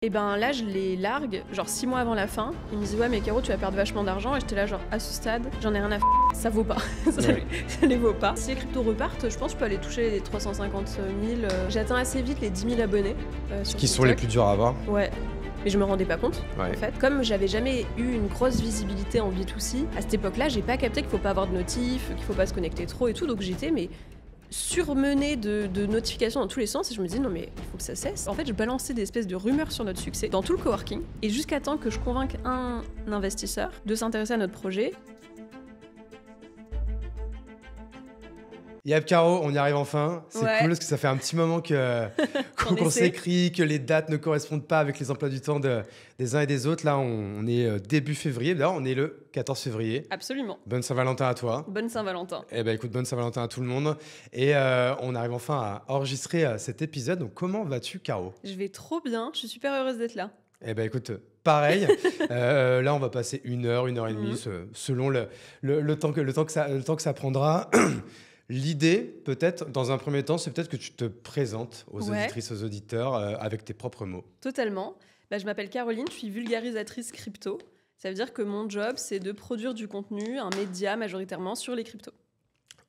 Et ben là, je les largue, genre 6 mois avant la fin. Ils me disent ouais mais Caro, tu vas perdre vachement d'argent. Et j'étais là genre à ce stade, j'en ai rien à ça vaut pas. Ça les vaut pas. Si les cryptos repartent, je pense que je peux aller toucher les 350 000. J'atteins assez vite les 10 000 abonnés. Sur Qui sont les plus durs à avoir. Ouais. Mais je me rendais pas compte, en fait. Comme j'avais jamais eu une grosse visibilité en B2C, à cette époque-là, j'ai pas capté qu'il faut pas avoir de notifs, qu'il faut pas se connecter trop et tout. Donc j'étais surmenée de notifications dans tous les sens et je me dis non mais il faut que ça cesse. En fait, je balançais des espèces de rumeurs sur notre succès dans tout le coworking et jusqu'à temps que je convainque un investisseur de s'intéresser à notre projet. Yep, Caro, on y arrive enfin. C'est cool parce que ça fait un petit moment qu'on s'écrit, que les dates ne correspondent pas avec les emplois du temps des uns et des autres. Là, on est début février. D'ailleurs, on est le 14 février. Absolument. Bonne Saint-Valentin à toi. Bonne Saint-Valentin. Eh ben, écoute, bonne Saint-Valentin à tout le monde. Et on arrive enfin à enregistrer cet épisode. Donc, comment vas-tu, Caro ? Je vais trop bien. Je suis super heureuse d'être là. Eh ben, écoute, pareil. Là, on va passer 1 heure, 1 heure et demie, selon le temps que ça prendra. L'idée, peut-être, dans un premier temps, c'est peut-être que tu te présentes aux auditrices, aux auditeurs, avec tes propres mots. Totalement. Je m'appelle Caroline, je suis vulgarisatrice crypto. Ça veut dire que mon job, c'est de produire du contenu, un média majoritairement sur les cryptos.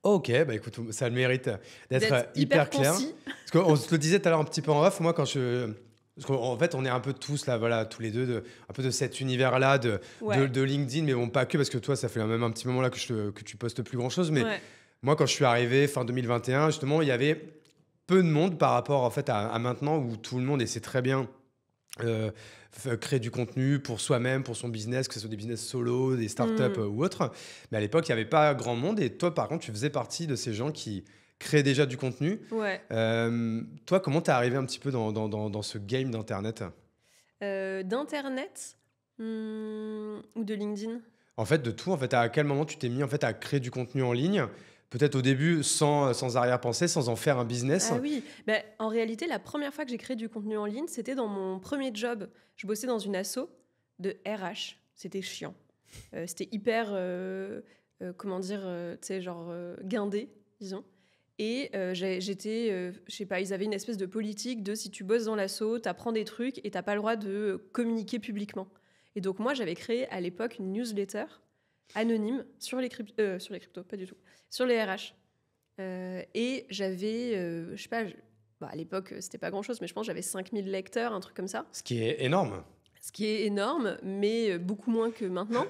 Ok, écoute, ça a le mérite d'être hyper clair. Parce qu'on se le disait tout à l'heure un petit peu en off, moi, parce qu'en fait, on est un peu tous là, voilà, tous les deux, un peu de cet univers-là de LinkedIn, mais bon, pas que, parce que toi, ça fait même un petit moment là que tu postes plus grand-chose, mais... Moi, quand je suis arrivé fin 2021, justement, il y avait peu de monde par rapport en fait, à maintenant où tout le monde essaie très bien créer du contenu pour soi-même, pour son business, que ce soit des business solo, des startups ou autres. Mais à l'époque, il n'y avait pas grand monde. Et toi, par contre, tu faisais partie de ces gens qui créaient déjà du contenu. Toi, comment t'es arrivé un petit peu dans ce game d'Internet ? D'Internet ou de LinkedIn ? En fait, de tout. En fait, à quel moment tu t'es mis en fait, à créer du contenu en ligne ? Peut-être au début, sans arrière-pensée, sans en faire un business. Ah oui, en réalité, la première fois que j'ai créé du contenu en ligne, c'était dans mon premier job. Je bossais dans une asso de RH. C'était chiant. C'était hyper, guindé, disons. Et j'étais, je sais pas, ils avaient une espèce de politique de si tu bosses dans l'asso, t'apprends des trucs et t'as pas le droit de communiquer publiquement. Et donc moi, j'avais créé à l'époque une newsletter anonyme sur les cryptos, pas du tout, sur les RH. Et j'avais, je sais pas, à l'époque, c'était pas grand-chose, mais je pense que j'avais 5000 lecteurs, un truc comme ça. Ce qui est énorme. Ce qui est énorme, mais beaucoup moins que maintenant.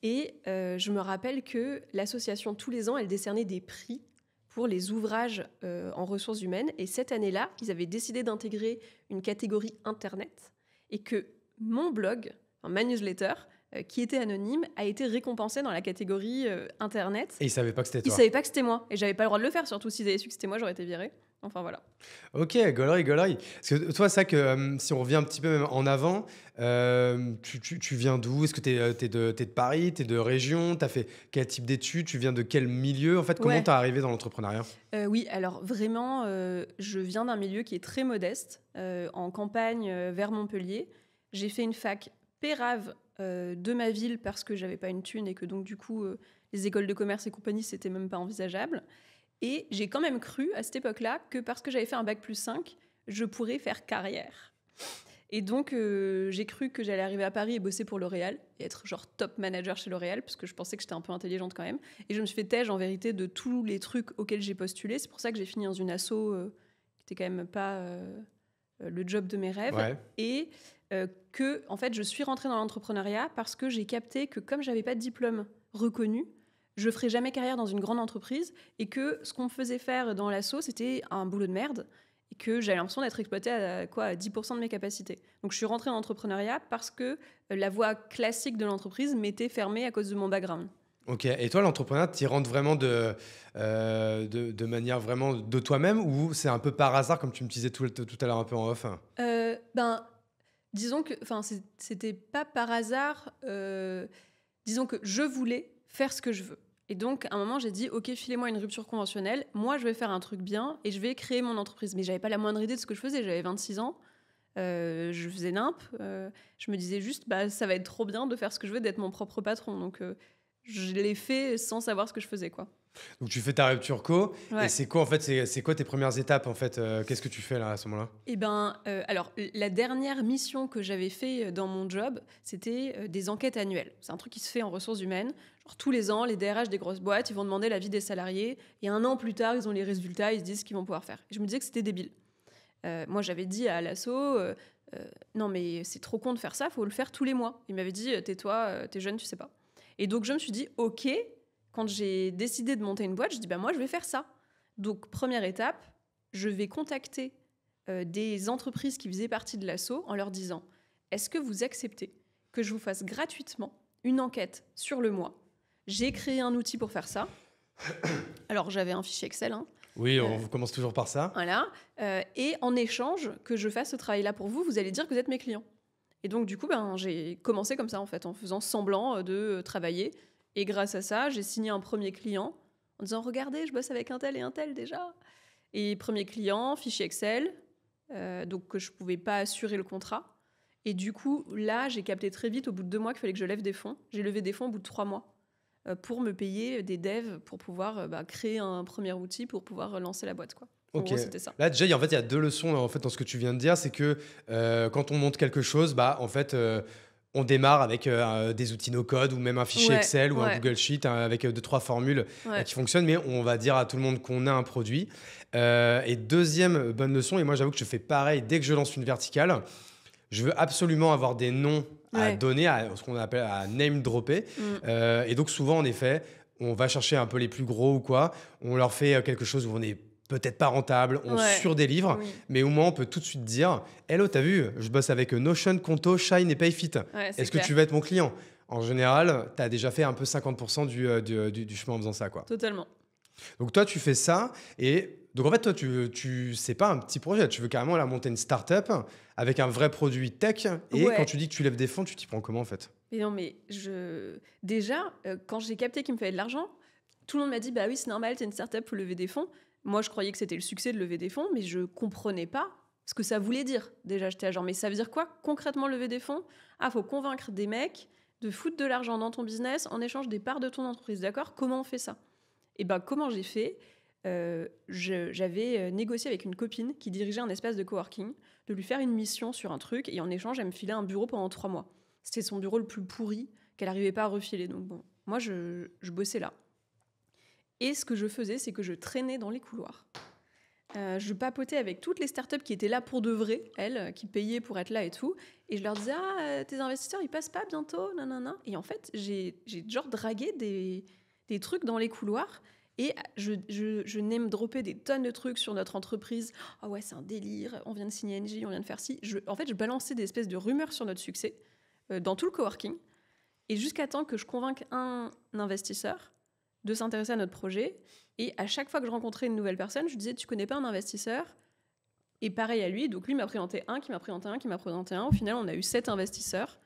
Et je me rappelle que l'association, tous les ans, elle décernait des prix pour les ouvrages en ressources humaines. Et cette année-là, ils avaient décidé d'intégrer une catégorie Internet et que mon blog, ma newsletter, qui était anonyme, a été récompensé dans la catégorie Internet. Et ils ne savaient pas que c'était toi. Ils ne savaient pas que c'était moi. Et je n'avais pas le droit de le faire, surtout s'ils avaient su que c'était moi, j'aurais été virée. Enfin, voilà. Ok, gaulerie. Parce que toi, ça que si on revient un petit peu même en avant, tu viens d'où ? Est-ce que t'es de Paris ? T'es de région ? T'as fait quel type d'études ? Tu viens de quel milieu ? En fait, comment t'es arrivé dans l'entrepreneuriat ? Oui, alors vraiment, je viens d'un milieu qui est très modeste, en campagne vers Montpellier. J'ai fait une fac pérave de ma ville parce que j'avais pas une thune et que donc du coup les écoles de commerce et compagnie c'était même pas envisageable. Et j'ai quand même cru à cette époque-là que parce que j'avais fait un bac+5, je pourrais faire carrière. Et donc j'ai cru que j'allais arriver à Paris et bosser pour L'Oréal et être genre top manager chez L'Oréal parce que je pensais que j'étais un peu intelligente quand même. Et je me suis fait têche en vérité de tous les trucs auxquels j'ai postulé. C'est pour ça que j'ai fini dans une asso qui était quand même pas le job de mes rêves. Et que en fait je suis rentrée dans l'entrepreneuriat parce que j'ai capté que comme j'avais pas de diplôme reconnu, je ferais jamais carrière dans une grande entreprise et que ce qu'on me faisait faire dans l'asso c'était un boulot de merde et que j'avais l'impression d'être exploitée à 10% de mes capacités. Donc je suis rentrée dans l'entrepreneuriat parce que la voie classique de l'entreprise m'était fermée à cause de mon background. Ok, et toi l'entrepreneuriat, tu y rentres vraiment de manière vraiment de toi-même ou c'est un peu par hasard comme tu me disais tout à l'heure un peu en off ? Disons que c'était pas par hasard. Disons que je voulais faire ce que je veux. Et donc, à un moment, j'ai dit, OK, filez-moi une rupture conventionnelle. Moi, je vais faire un truc bien et je vais créer mon entreprise. Mais j'avais pas la moindre idée de ce que je faisais. J'avais 26 ans. Je faisais nimp. Je me disais juste, ça va être trop bien de faire ce que je veux, d'être mon propre patron. Donc, je l'ai fait sans savoir ce que je faisais, quoi. Donc tu fais ta rupture co, Ouais. et c'est quoi en fait, c'est quoi tes premières étapes en fait, qu'est-ce que tu fais là à ce moment-là? Eh ben, alors la dernière mission que j'avais fait dans mon job, c'était des enquêtes annuelles. C'est un truc qui se fait en ressources humaines. Genre tous les ans, les DRH des grosses boîtes, ils vont demander l'avis des salariés, et un an plus tard, ils ont les résultats, ils se disent ce qu'ils vont pouvoir faire. Et je me disais que c'était débile. Moi, j'avais dit à l'asso, non mais c'est trop con de faire ça, faut le faire tous les mois. Il m'avait dit, tais-toi, t'es jeune, tu sais pas. Et donc je me suis dit, ok, quand j'ai décidé de monter une boîte, je dis, bah moi je vais faire ça. Donc première étape, je vais contacter des entreprises qui faisaient partie de l'asso en leur disant, est-ce que vous acceptez que je vous fasse gratuitement une enquête sur le mois? J'ai créé un outil pour faire ça. Alors j'avais un fichier Excel, hein. Oui, on commence toujours par ça. Voilà. Et en échange, que je fasse ce travail-là pour vous, vous allez dire que vous êtes mes clients. Et donc, du coup, j'ai commencé comme ça, en fait, en faisant semblant de travailler. Et grâce à ça, j'ai signé un premier client en disant, regardez, je bosse avec un tel et un tel déjà. Et premier client, fichier Excel, donc que je ne pouvais pas assurer le contrat. Et du coup, là, j'ai capté très vite, au bout de 2 mois, qu'il fallait que je lève des fonds. J'ai levé des fonds au bout de 3 mois. Pour me payer des devs pour pouvoir créer un premier outil pour pouvoir lancer la boîte, quoi. En Ok. gros, c'était ça. Là déjà, il y a 2 leçons en fait dans ce que tu viens de dire, c'est que quand on monte quelque chose, bah en fait on démarre avec des outils no-code ou même un fichier Ouais, Excel ou un ouais, Google Sheet avec 2-3 formules ouais. qui fonctionnent, mais on va dire à tout le monde qu'on a un produit. Et deuxième bonne leçon, et moi j'avoue que je fais pareil dès que je lance une verticale, je veux absolument avoir des noms à Ouais. donner, à ce qu'on appelle à name dropper. Et donc souvent, en effet, on va chercher un peu les plus gros ou quoi. On leur fait quelque chose où on n'est peut-être pas rentable, on Ouais. surdélivre, Oui. mais au moins on peut tout de suite dire Hello, t'as vu, je bosse avec Notion, Conto, Shine et Payfit. Ouais, c'est Est-ce que clair. tu veux être mon client? En général, tu as déjà fait un peu 50% du chemin en faisant ça, quoi. Totalement. Donc toi, tu fais ça. Et donc en fait, toi, c'est pas un petit projet. Tu veux carrément là, monter une start-up avec un vrai produit tech. Et Ouais. quand tu dis que tu lèves des fonds, tu t'y prends comment en fait? Et non, mais déjà, quand j'ai capté qu'il me fallait de l'argent, tout le monde m'a dit, bah oui, c'est normal, t'es une startup, faut lever des fonds. Moi, je croyais que c'était le succès de lever des fonds, mais je comprenais pas ce que ça voulait dire. Déjà, j'étais à genre, mais ça veut dire quoi concrètement lever des fonds? Ah, faut convaincre des mecs de foutre de l'argent dans ton business en échange des parts de ton entreprise, d'accord? Comment on fait ça? Et ben, comment j'ai fait? J'avais négocié avec une copine qui dirigeait un espace de coworking de lui faire une mission sur un truc, et en échange, elle me filait un bureau pendant 3 mois. C'était son bureau le plus pourri qu'elle n'arrivait pas à refiler. Donc bon, moi, je bossais là. Et ce que je faisais, c'est que je traînais dans les couloirs. Je papotais avec toutes les startups qui étaient là pour de vrai, elles, qui payaient pour être là et tout. Et je leur disais, tes investisseurs, ils passent pas bientôt, nanana. Et en fait, j'ai genre dragué des trucs dans les couloirs. Et je name dropper des tonnes de trucs sur notre entreprise. Ah ouais, c'est un délire, on vient de signer NJ, on vient de faire ci. En fait, je balançais des espèces de rumeurs sur notre succès dans tout le coworking. Et jusqu'à temps que je convainque un investisseur de s'intéresser à notre projet. Et à chaque fois que je rencontrais une nouvelle personne, je disais, tu connais pas un investisseur? Et pareil à lui. Donc lui m'a présenté un, qui m'a présenté un, qui m'a présenté un. Au final, on a eu 7 investisseurs.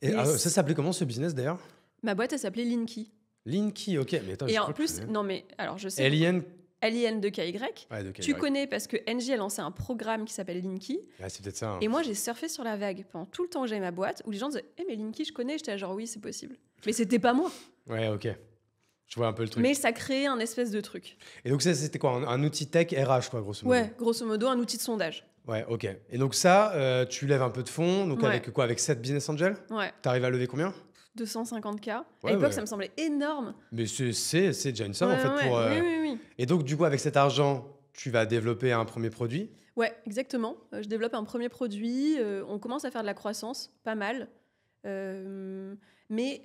Et ça s'appelait comment ce business d'ailleurs? Ma boîte, elle s'appelait Linky. Linky, ok. Mais attends, et en plus, non mais, alors je sais... LIN. LIN de KY. Ouais, de KY. Tu connais parce que NJ a lancé un programme qui s'appelle Linky. Ouais, c'est peut-être ça. Hein. Et moi, j'ai surfé sur la vague pendant tout le temps que j'avais ma boîte, où les gens disaient, mais Linky, je connais. J'étais genre, oui, c'est possible. Mais c'était pas moi. Ouais, ok. Je vois un peu le truc. Mais ça créait un espèce de truc. Et donc ça, c'était quoi, un outil tech RH, quoi, grosso modo? Ouais, grosso modo, un outil de sondage. Ouais, ok. Et donc ça, tu lèves un peu de fonds, donc Ouais. avec quoi? Avec 7 business angels? Ouais. T'arrives à lever combien? 250K. À Ouais, l'époque, ouais. ça me semblait énorme. Mais c'est déjà une somme Ouais, en fait ouais, pour. oui. Et donc du coup, avec cet argent, tu vas développer un premier produit. Ouais, exactement. Je développe un premier produit. On commence à faire de la croissance, pas mal. Mais,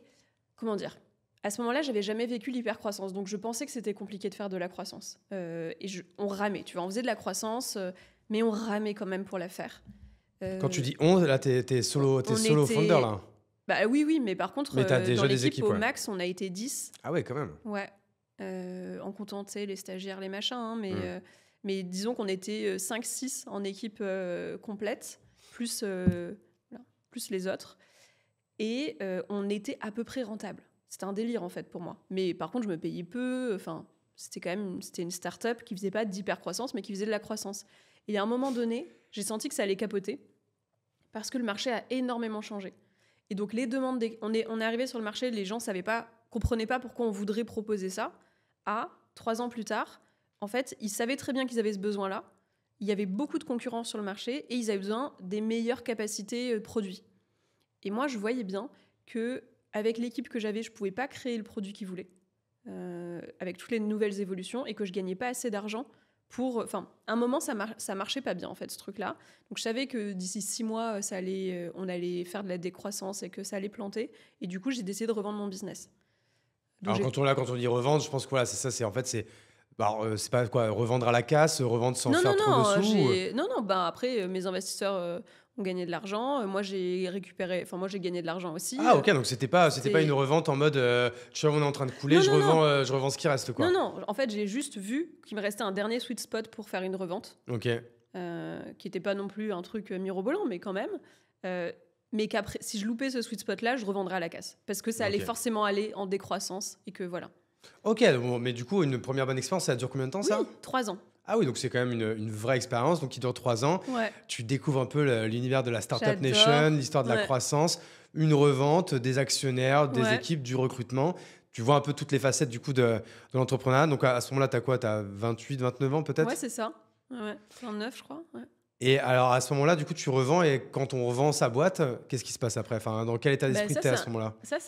comment dire? À ce moment-là, j'avais jamais vécu l'hypercroissance, donc je pensais que c'était compliqué de faire de la croissance. On ramait, tu vois, on faisait de la croissance, mais on ramait quand même pour la faire. Quand tu dis 11, là, t'es solo founder, là. Bah oui, mais par contre, Mais t'as déjà dans des l'équipe, équipes, au ouais. max, on a été 10. Ah ouais, quand même. Ouais. En comptant, tu sais, les stagiaires, les machins, hein, mais disons qu'on était 5-6 en équipe complète, plus les autres. Et on était à peu près rentable. C'était un délire, en fait, pour moi. Mais par contre, je me payais peu. Enfin, c'était une start-up qui faisait pas d'hyper-croissance, mais qui faisait de la croissance. Et à un moment donné, j'ai senti que ça allait capoter parce que le marché a énormément changé. Et donc, les demandes... On est arrivé sur le marché, les gens ne savaient pas comprenaient pas pourquoi on voudrait proposer ça, à 3 ans plus tard, en fait, ils savaient très bien qu'ils avaient ce besoin-là. Il y avait beaucoup de concurrence sur le marché et ils avaient besoin des meilleures capacités produits. Et moi, je voyais bien qu'avec l'équipe que j'avais, je ne pouvais pas créer le produit qu'ils voulaient, avec toutes les nouvelles évolutions, et que je ne gagnais pas assez d'argent pour... Enfin, à un moment, ça marchait pas bien, en fait, ce truc-là. Donc, je savais que d'ici 6 mois, on allait faire de la décroissance et que ça allait planter. Et du coup, j'ai décidé de revendre mon business. Donc, alors, quand on dit revendre, je pense que voilà, c'est ça, c'est c'est pas quoi, revendre à la casse, revendre sans faire trop de sous. Non, après, mes investisseurs ont gagné de l'argent. Moi, j'ai gagné de l'argent aussi. Ah, ok, donc c'était pas une revente en mode tu vois, on est en train de couler, je revends ce qui reste, quoi. Non, en fait, j'ai juste vu qu'il me restait un dernier sweet spot pour faire une revente. Ok. Qui n'était pas non plus un truc mirobolant, mais quand même. Mais qu'après, si je loupais ce sweet spot-là, je revendrais à la casse. Parce que ça allait forcément aller en décroissance et que voilà. Ok, bon, mais du coup, une première bonne expérience, ça dure combien de temps, ça ? 3 ans. Ah oui, donc c'est quand même une vraie expérience, donc qui dure 3 ans. Ouais. Tu découvres un peu l'univers de la Startup Nation, l'histoire de la croissance, une revente, des actionnaires, des équipes, du recrutement. Tu vois un peu toutes les facettes du coup de l'entrepreneuriat. Donc à ce moment-là, tu as quoi ? Tu as 28, 29 ans peut-être ? Ouais, c'est ça. Ouais, 29, je crois. Ouais. Et alors à ce moment-là, du coup, tu revends, et quand on revend sa boîte, qu'est-ce qui se passe après ? Enfin, dans quel état d'esprit t'es à ce moment-là ? Ça,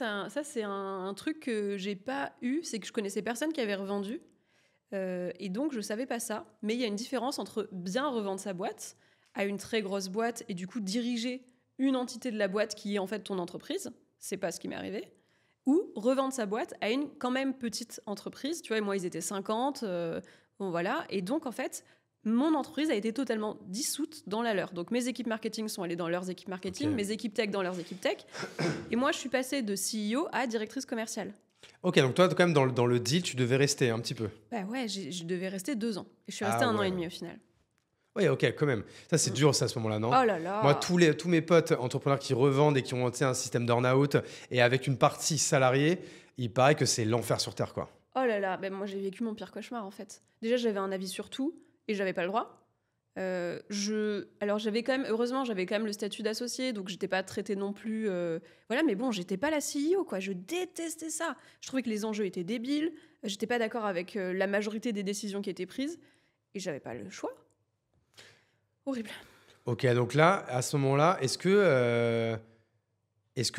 c'est un truc que j'ai pas eu, c'est que je connaissais personne qui avait revendu. Et donc, je savais pas ça. Mais il y a une différence entre bien revendre sa boîte à une très grosse boîte et du coup diriger une entité de la boîte qui est en fait ton entreprise. C'est pas ce qui m'est arrivé. Ou revendre sa boîte à une quand même petite entreprise. Tu vois, moi, ils étaient 50. Bon, voilà. Et donc, en fait, mon entreprise a été totalement dissoute dans la leur. Donc, mes équipes marketing sont allées dans leurs équipes marketing, mes équipes tech dans leurs équipes tech. Et moi, je suis passée de CEO à directrice commerciale. Ok, donc toi, quand même, dans le deal, tu devais rester un petit peu. Bah ouais, je devais rester 2 ans. Et je suis restée 1 an et demi au final. Oui, ok, quand même. Ça, c'est dur, ça, à ce moment-là, non ? Oh là là. Moi, tous mes potes entrepreneurs qui revendent et qui ont un système d'earn-out et avec une partie salariée, il paraît que c'est l'enfer sur Terre, quoi. Oh là là, ben moi, j'ai vécu mon pire cauchemar, en fait. Déjà, j'avais un avis sur tout et j'avais pas le droit. Alors, heureusement, j'avais quand même le statut d'associé, donc j'étais pas traitée non plus. Voilà, mais bon, j'étais pas la CEO, quoi. Je détestais ça. Je trouvais que les enjeux étaient débiles. J'étais pas d'accord avec la majorité des décisions qui étaient prises et j'avais pas le choix. Horrible. Ok, donc là, à ce moment-là, est-ce que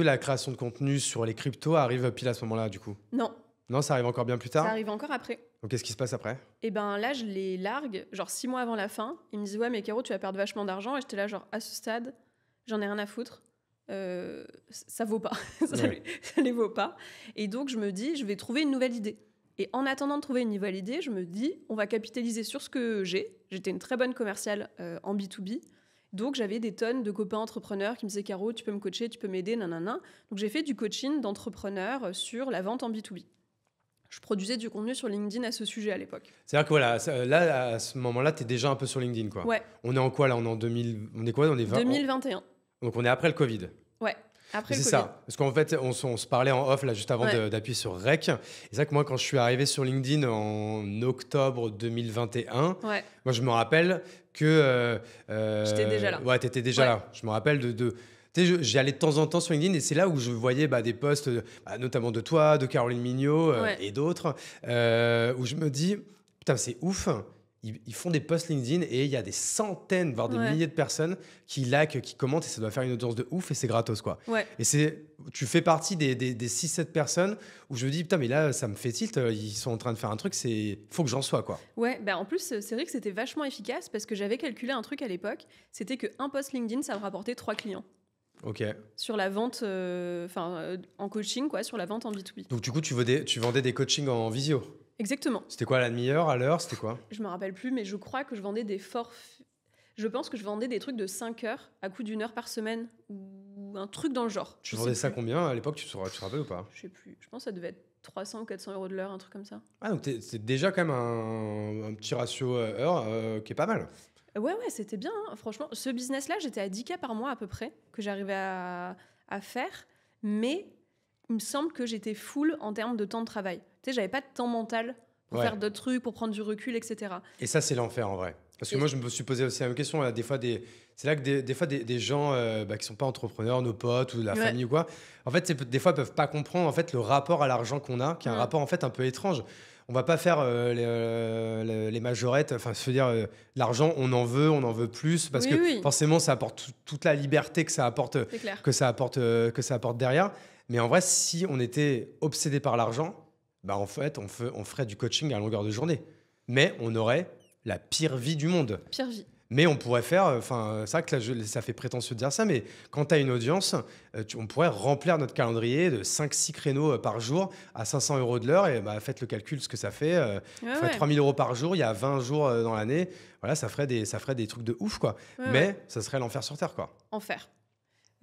la création de contenu sur les cryptos arrive pile à ce moment-là, du coup ? Non, ça arrive encore bien plus tard ? Ça arrive encore après. Donc, qu'est-ce qui se passe après ? Et ben là, je les largue, genre 6 mois avant la fin. Ils me disent, ouais, mais Caro, tu vas perdre vachement d'argent. Et j'étais là, genre, à ce stade, j'en ai rien à foutre. Ça vaut pas. Ça les vaut pas. Et donc, je me dis, je vais trouver une nouvelle idée. Et en attendant de trouver une nouvelle idée, je me dis, on va capitaliser sur ce que j'ai. J'étais une très bonne commerciale en B2B. Donc, j'avais des tonnes de copains entrepreneurs qui me disaient, Caro, tu peux me coacher, tu peux m'aider, nanana. Donc, j'ai fait du coaching d'entrepreneurs sur la vente en B2B. Je produisais du contenu sur LinkedIn à ce sujet à l'époque. C'est-à-dire que voilà, là, à ce moment-là, tu es déjà un peu sur LinkedIn, quoi. Ouais. On est en quoi, là ? On est en 2000... On est quoi ? On est 2021. Donc, on est après le Covid. Ouais. Après c'est ça, parce qu'en fait, on se parlait en off là juste avant d'appuyer sur Rec. Et c'est vrai que moi, quand je suis arrivé sur LinkedIn en octobre 2021, moi je me rappelle que j'étais déjà là. Ouais, t'étais déjà là. Je me rappelle j'y allais de temps en temps sur LinkedIn et c'est là où je voyais des posts, notamment de toi, de Caroline Mignot et d'autres, où je me dis putain, c'est ouf. Ils font des posts LinkedIn et il y a des centaines, voire des milliers de personnes qui likent, qui commentent, et ça doit faire une audience de ouf et c'est gratos, quoi. Ouais. Et tu fais partie des 6-7 personnes où je me dis, putain, mais là, ça me fait tilt, ils sont en train de faire un truc, faut que j'en sois, quoi. Ouais, en plus, c'est vrai que c'était vachement efficace parce que j'avais calculé un truc à l'époque, c'était qu'un post LinkedIn, ça me rapportait 3 clients. Ok. Sur la vente, en coaching, quoi, sur la vente en B2B. Donc, du coup, tu vendais des coachings en visio ? Exactement. C'était quoi, à la demi-heure, à l'heure, c'était quoi ? Je me rappelle plus, mais je crois que je vendais des forfaits. Je pense que je vendais des trucs de 5 heures à coût d'1 heure par semaine ou un truc dans le genre. Tu vendais ça combien à l'époque, tu te rappelles ou pas ? Je sais plus. Je pense que ça devait être 300 ou 400 euros de l'heure, un truc comme ça. Ah, donc c'est déjà quand même un petit ratio heure qui est pas mal. Ouais, c'était bien. Hein. Franchement, ce business-là, j'étais à 10K par mois à peu près, que j'arrivais à faire. Mais il me semble que j'étais full en termes de temps de travail. Tu sais, j'avais pas de temps mental pour faire d'autres trucs, pour prendre du recul, etc. Et ça, c'est l'enfer en vrai. Parce que moi, je me suis posé aussi la même question. Là, c'est là que des fois, des gens qui sont pas entrepreneurs, nos potes ou la famille ou quoi, en fait, des fois, peuvent pas comprendre en fait, le rapport à l'argent qu'on a, qui est un rapport en fait un peu étrange. On va pas faire les majorettes, enfin, se dire l'argent, on en veut plus, parce que forcément, ça apporte toute la liberté que ça apporte, que ça apporte derrière. Mais en vrai, si on était obsédé par l'argent, bah en fait, on ferait du coaching à longueur de journée. Mais on aurait la pire vie du monde. Pire vie. Mais on pourrait faire, c'est vrai que là, ça fait prétentieux de dire ça, mais quand tu as une audience, on pourrait remplir notre calendrier de 5-6 créneaux par jour à 500 € de l'heure. Et bah, faites le calcul, ce que ça fait. 3 000 € par jour, il y a 20 jours dans l'année. Voilà, ça ferait des trucs de ouf, quoi. Mais ça serait l'enfer sur Terre, quoi. Enfer.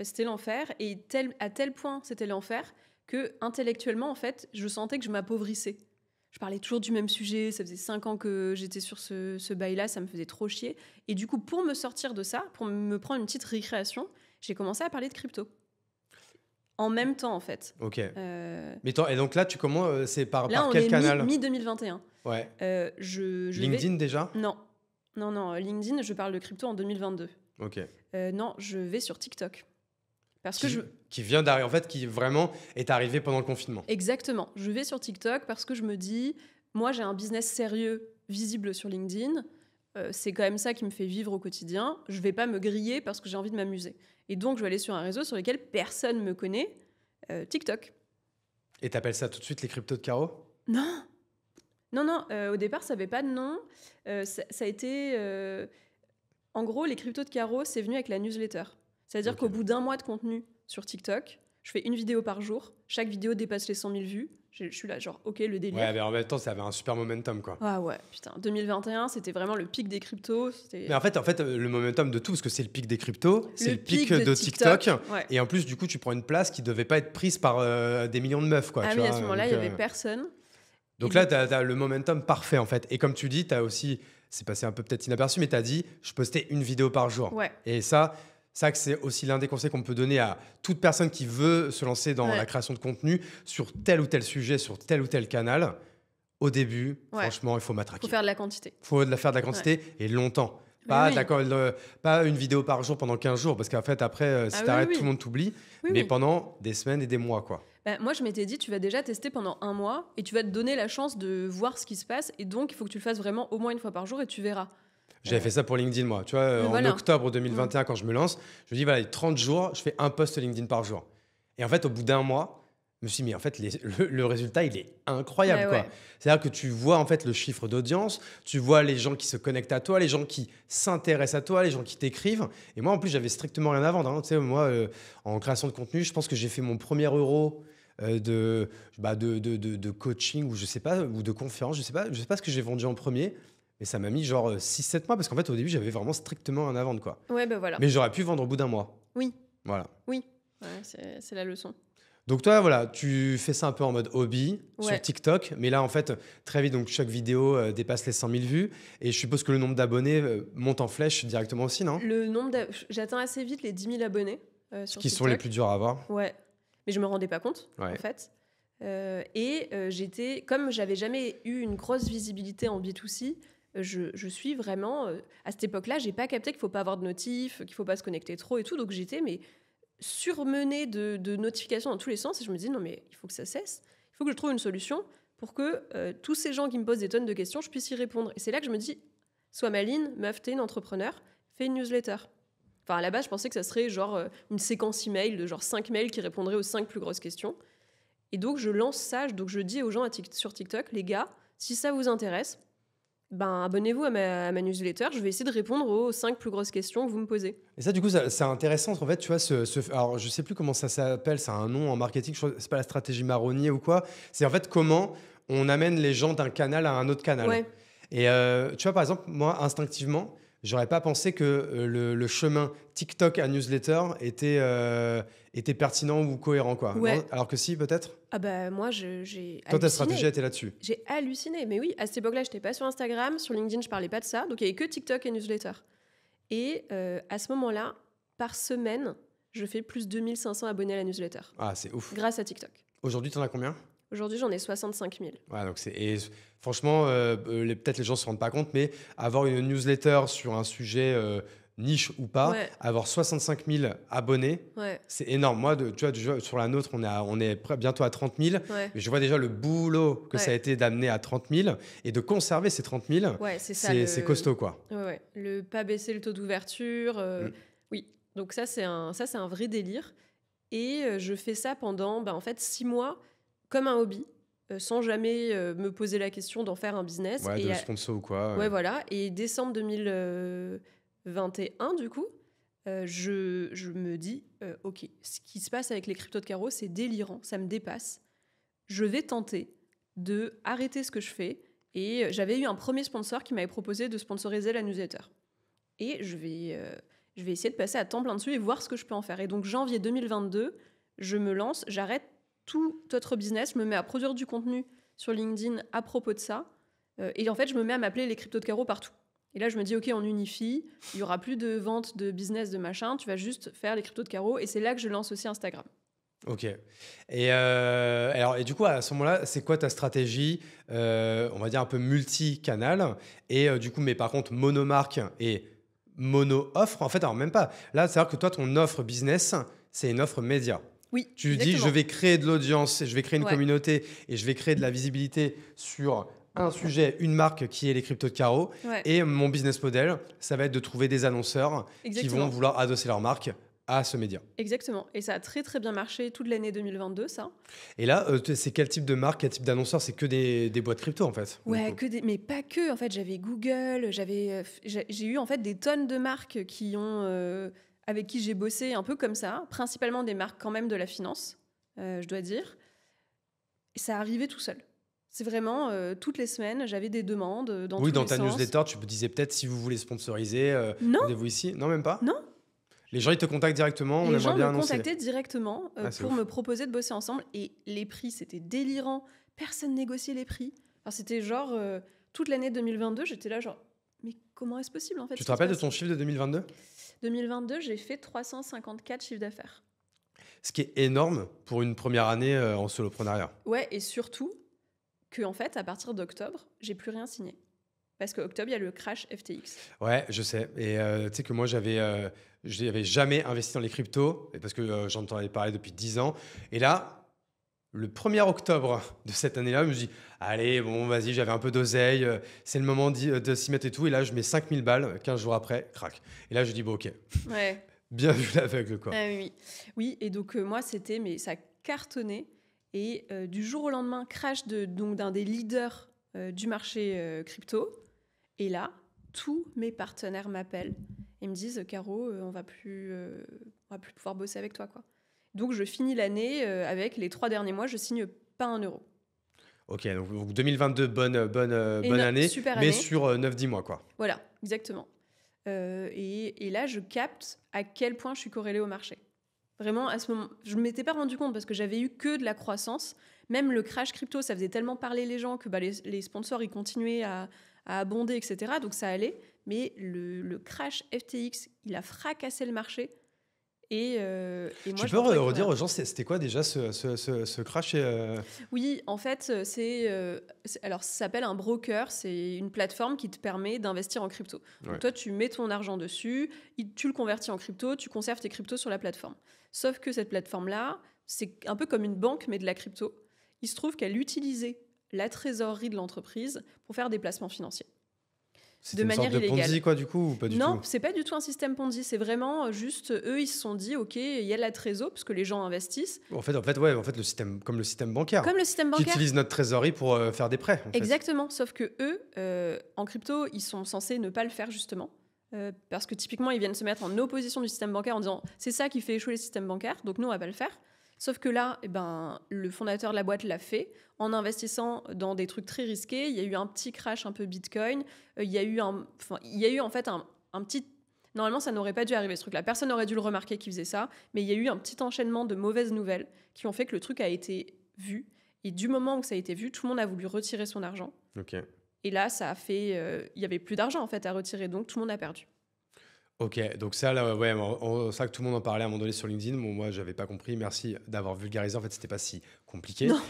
C'était l'enfer. Et à tel point, c'était l'enfer que intellectuellement, en fait, je sentais que je m'appauvrissais. Je parlais toujours du même sujet, ça faisait 5 ans que j'étais sur ce bail-là, ça me faisait trop chier. Et du coup, pour me sortir de ça, pour me prendre une petite récréation, j'ai commencé à parler de crypto. En même temps, en fait. Ok. Mais et donc là, c'est par quel canal ? Là, on est mi-2021. Ouais. LinkedIn déjà ? Non, LinkedIn, je parle de crypto en 2022. Ok. Non, je vais sur TikTok. Qui vient d'arriver, en fait, qui vraiment est arrivé pendant le confinement. Exactement. Je vais sur TikTok parce que je me dis, moi, j'ai un business sérieux, visible sur LinkedIn. C'est quand même ça qui me fait vivre au quotidien. Je vais pas me griller parce que j'ai envie de m'amuser. Et donc, je vais aller sur un réseau sur lequel personne me connaît, TikTok. Et t'appelles ça tout de suite les cryptos de Caro ? Non. Au départ, ça n'avait pas de nom. Ça a été... En gros, les cryptos de Caro, c'est venu avec la newsletter. C'est-à-dire qu'au bout d'un mois de contenu sur TikTok, je fais une vidéo par jour. Chaque vidéo dépasse les 100 000 vues. Je suis là, genre, ok, le délire. Ouais, mais en même temps, ça avait un super momentum, quoi. Ah ouais, putain. 2021, c'était vraiment le pic des cryptos. Mais en fait, le momentum de tout, parce que c'est le pic des cryptos, c'est le pic de TikTok. Ouais. Et en plus, du coup, tu prends une place qui devait pas être prise par des millions de meufs, quoi. Ah oui, à ce moment-là, il y avait personne. Donc là, t'as le momentum parfait, en fait. Et comme tu dis, t'as aussi, c'est passé un peu peut-être inaperçu, mais t'as dit, je postais une vidéo par jour. Ouais. Et ça que c'est aussi l'un des conseils qu'on peut donner à toute personne qui veut se lancer dans la création de contenu sur tel ou tel sujet, sur tel ou tel canal. Au début, franchement, il faut matraquer. Il faut faire de la quantité. Il faut faire de la quantité et longtemps. Pas une vidéo par jour pendant 15 jours, parce qu'en fait, après, si t'arrêtes, tout le monde t'oublie. Mais pendant des semaines et des mois, quoi. Moi, je m'étais dit, tu vas déjà tester pendant 1 mois et tu vas te donner la chance de voir ce qui se passe. Et donc, il faut que tu le fasses vraiment au moins une fois par jour et tu verras. J'avais fait ça pour LinkedIn, moi. Tu vois, en octobre 2021, quand je me lance, je me dis, voilà, 30 jours, je fais un post LinkedIn par jour. Et en fait, au bout d'un mois, je me suis dit, mais en fait, le résultat, il est incroyable, quoi. C'est-à-dire que tu vois, en fait, le chiffre d'audience, tu vois les gens qui se connectent à toi, les gens qui s'intéressent à toi, les gens qui t'écrivent. Et moi, en plus, j'avais strictement rien à vendre. Hein. Tu sais, moi, en création de contenu, je pense que j'ai fait mon premier euro de coaching ou je sais pas, ou de conférence, je sais pas ce que j'ai vendu en premier. Et ça m'a mis genre 6-7 mois parce qu'en fait, au début, j'avais vraiment strictement rien à vendre, quoi. Ouais, voilà. Mais j'aurais pu vendre au bout d'un mois. Oui. Voilà. Oui, c'est la leçon. Donc toi, voilà, tu fais ça un peu en mode hobby sur TikTok. Mais là, en fait, très vite, donc chaque vidéo dépasse les 100 000 vues. Et je suppose que le nombre d'abonnés monte en flèche directement aussi, non ? J'atteins assez vite les 10 000 abonnés sur qui TikTok. sont les plus durs à avoir. Ouais. Mais je me rendais pas compte, en fait. Comme j'avais jamais eu une grosse visibilité en B2C, je suis vraiment... à cette époque-là, j'ai pas capté qu'il faut pas avoir de notifs, qu'il faut pas se connecter trop et tout. Donc j'étais surmenée de notifications dans tous les sens. Et je me dis, non, mais il faut que ça cesse. Il faut que je trouve une solution pour que tous ces gens qui me posent des tonnes de questions, je puisse y répondre. Et c'est là que je me dis, sois maline, meuf, t'es une entrepreneur, fais une newsletter. Enfin, à la base, je pensais que ça serait genre une séquence email de genre 5 mails qui répondraient aux 5 plus grosses questions. Et donc, je lance ça. Donc, je dis aux gens sur TikTok, les gars, si ça vous intéresse, abonnez-vous à ma newsletter. Je vais essayer de répondre aux 5 plus grosses questions que vous me posez. Et ça, du coup, c'est intéressant. En fait, tu vois, alors, je sais plus comment ça s'appelle. C'est un nom en marketing. C'est pas la stratégie marronnier ou quoi. C'est en fait comment on amène les gens d'un canal à un autre canal. Ouais. Et tu vois, par exemple, moi, instinctivement, j'aurais pas pensé que le chemin TikTok à newsletter était pertinent ou cohérent, quoi. Ouais. Non, alors que si, peut-être. Moi, j'ai Toi, ta stratégie était là-dessus. J'ai halluciné. Mais oui, à cette époque-là, j'étais pas sur Instagram. Sur LinkedIn, je parlais pas de ça. Donc, il y avait que TikTok et newsletter. Et à ce moment-là, par semaine, je fais plus de 2500 abonnés à la newsletter. Ah, c'est ouf. Grâce à TikTok. Aujourd'hui, t'en as combien ? Aujourd'hui, j'en ai 65 000. Ouais, donc et franchement, peut-être les gens ne se rendent pas compte, mais avoir une newsletter sur un sujet niche ou pas, avoir 65 000 abonnés, c'est énorme. Moi, tu vois, sur la nôtre, on est bientôt à 30 000. Mais je vois déjà le boulot que ça a été d'amener à 30 000 et de conserver ces 30 000. C'est costaud, quoi. Le pas baisser le taux d'ouverture. Oui, donc ça, c'est un vrai délire. Et je fais ça pendant en fait 6 mois comme un hobby, sans jamais me poser la question d'en faire un business. Ouais, de sponsor ou quoi. Ouais, voilà. Et décembre 2021, du coup, je me dis, OK, ce qui se passe avec les cryptos de Caro, c'est délirant, ça me dépasse. Je vais tenter de arrêter ce que je fais. Et j'avais eu un premier sponsor qui m'avait proposé de sponsoriser la newsletter. Et je vais essayer de passer à temps plein dessus et voir ce que je peux en faire. Et donc, janvier 2022, je me lance, j'arrête tout autre business, je me mets à produire du contenu sur LinkedIn à propos de ça. Et en fait, je me mets à m'appeler les cryptos de Caro partout. Et là, je me dis, OK, on unifie, il n'y aura plus de vente, de business, de machin, tu vas juste faire les cryptos de Caro. Et c'est là que je lance aussi Instagram. Ok. Et du coup, à ce moment-là, c'est quoi ta stratégie, on va dire un peu multi-canal et du coup, mais par contre, monomarque et mono-offre, en fait, alors même pas. Là, c'est-à-dire que toi, ton offre business, c'est une offre média. Oui, tu dis, je vais créer de l'audience, je vais créer une communauté et je vais créer de la visibilité sur un sujet, une marque qui est les cryptos de Caro. Et mon business model, ça va être de trouver des annonceurs qui vont vouloir adosser leur marque à ce média. Exactement. Et ça a très très bien marché toute l'année 2022, ça. Et là, c'est quel type de marque, quel type d'annonceur? C'est que des boîtes crypto, en fait. Ouais, mais pas que. En fait, j'avais Google, j'ai eu en fait des tonnes de marques qui ont, avec qui j'ai bossé un peu comme ça, principalement des marques quand même de la finance, je dois dire. Et ça arrivait tout seul. C'est vraiment, toutes les semaines, j'avais des demandes dans tous les sens. Oui, dans ta newsletter, tu me disais peut-être si vous voulez sponsoriser, rendez-vous ici. Non, même pas? Non. Les gens, ils te contactent directement, les gens me contactaient directement pour me proposer de bosser ensemble. Et les prix, c'était délirant. Personne négociait les prix. Enfin, c'était genre, toute l'année 2022, j'étais là genre, mais comment est-ce possible en fait? Tu te rappelles de ton chiffre de 2022? 2022, j'ai fait 354 chiffres d'affaires. Ce qui est énorme pour une première année en soloprenariat. Ouais, et surtout que en fait, à partir d'octobre, j'ai plus rien signé. Parce qu'octobre, il y a le crash FTX. Ouais, je sais. Et tu sais que moi, j'avais jamais investi dans les cryptos, parce que j'entendais parler depuis 10 ans. Et là, le 1er octobre de cette année-là, je me dis, allez, bon, vas-y, j'avais un peu d'oseille, c'est le moment de s'y mettre et tout. Et là, je mets 5000 balles, 15 jours après, crac. Et là, je dis, bon, ok. Ouais. Bien vu l'aveugle, quoi. Oui, et donc moi, mais ça cartonnait. Et du jour au lendemain, crash d'un des leaders du marché crypto. Et là, tous mes partenaires m'appellent et me disent, Caro, on va plus pouvoir bosser avec toi, quoi. Donc je finis l'année avec les 3 derniers mois, je signe pas un euro. Ok, donc 2022, bonne année, super mais année. sur 9-10 mois, quoi. Voilà, exactement. Et là, je capte à quel point je suis corrélée au marché. Vraiment, à ce moment, je ne m'étais pas rendu compte parce que j'avais eu que de la croissance. Même le crash crypto, ça faisait tellement parler les gens que les sponsors, ils continuaient à abonder, etc. Donc ça allait. Mais le crash FTX, il a fracassé le marché. Et moi, tu peux redire aux gens, c'était quoi déjà ce crash Oui, en fait, alors ça s'appelle un broker. C'est une plateforme qui te permet d'investir en crypto. Donc toi, tu mets ton argent dessus, tu le convertis en crypto, tu conserves tes cryptos sur la plateforme. Sauf que cette plateforme-là, c'est un peu comme une banque, mais de la crypto. Il se trouve qu'elle utilisait la trésorerie de l'entreprise pour faire des placements financiers. De manière illégale. C'est une sorte de Ponzi, quoi, du coup, ou pas du tout? Non, c'est pas du tout un système Ponzi. C'est vraiment juste, eux, ils se sont dit, OK, il y a la trésor, parce que les gens investissent. En fait, le système, comme le système bancaire. Comme le système bancaire. Qui utilise notre trésorerie pour faire des prêts. Exactement. Sauf que eux, en crypto, ils sont censés ne pas le faire, justement. Parce que typiquement, ils viennent se mettre en opposition du système bancaire en disant, c'est ça qui fait échouer le système bancaire, donc nous, on va pas le faire. Sauf que là, le fondateur de la boîte l'a fait en investissant dans des trucs très risqués. Il y a eu un petit crash un peu Bitcoin. Il y a eu en fait un petit... Normalement, ça n'aurait pas dû arriver, ce truc-là. Personne n'aurait dû le remarquer qu'il faisait ça. Mais il y a eu un petit enchaînement de mauvaises nouvelles qui ont fait que le truc a été vu. Et du moment où ça a été vu, tout le monde a voulu retirer son argent. Okay. Et là, ça a fait... il n'y avait plus d'argent, en fait, à retirer. Donc, tout le monde a perdu. Ok, donc ça, là, ouais, ça que tout le monde en parlait à un moment donné sur LinkedIn. Bon, moi, j'avais pas compris. Merci d'avoir vulgarisé. En fait, c'était pas si compliqué. Non.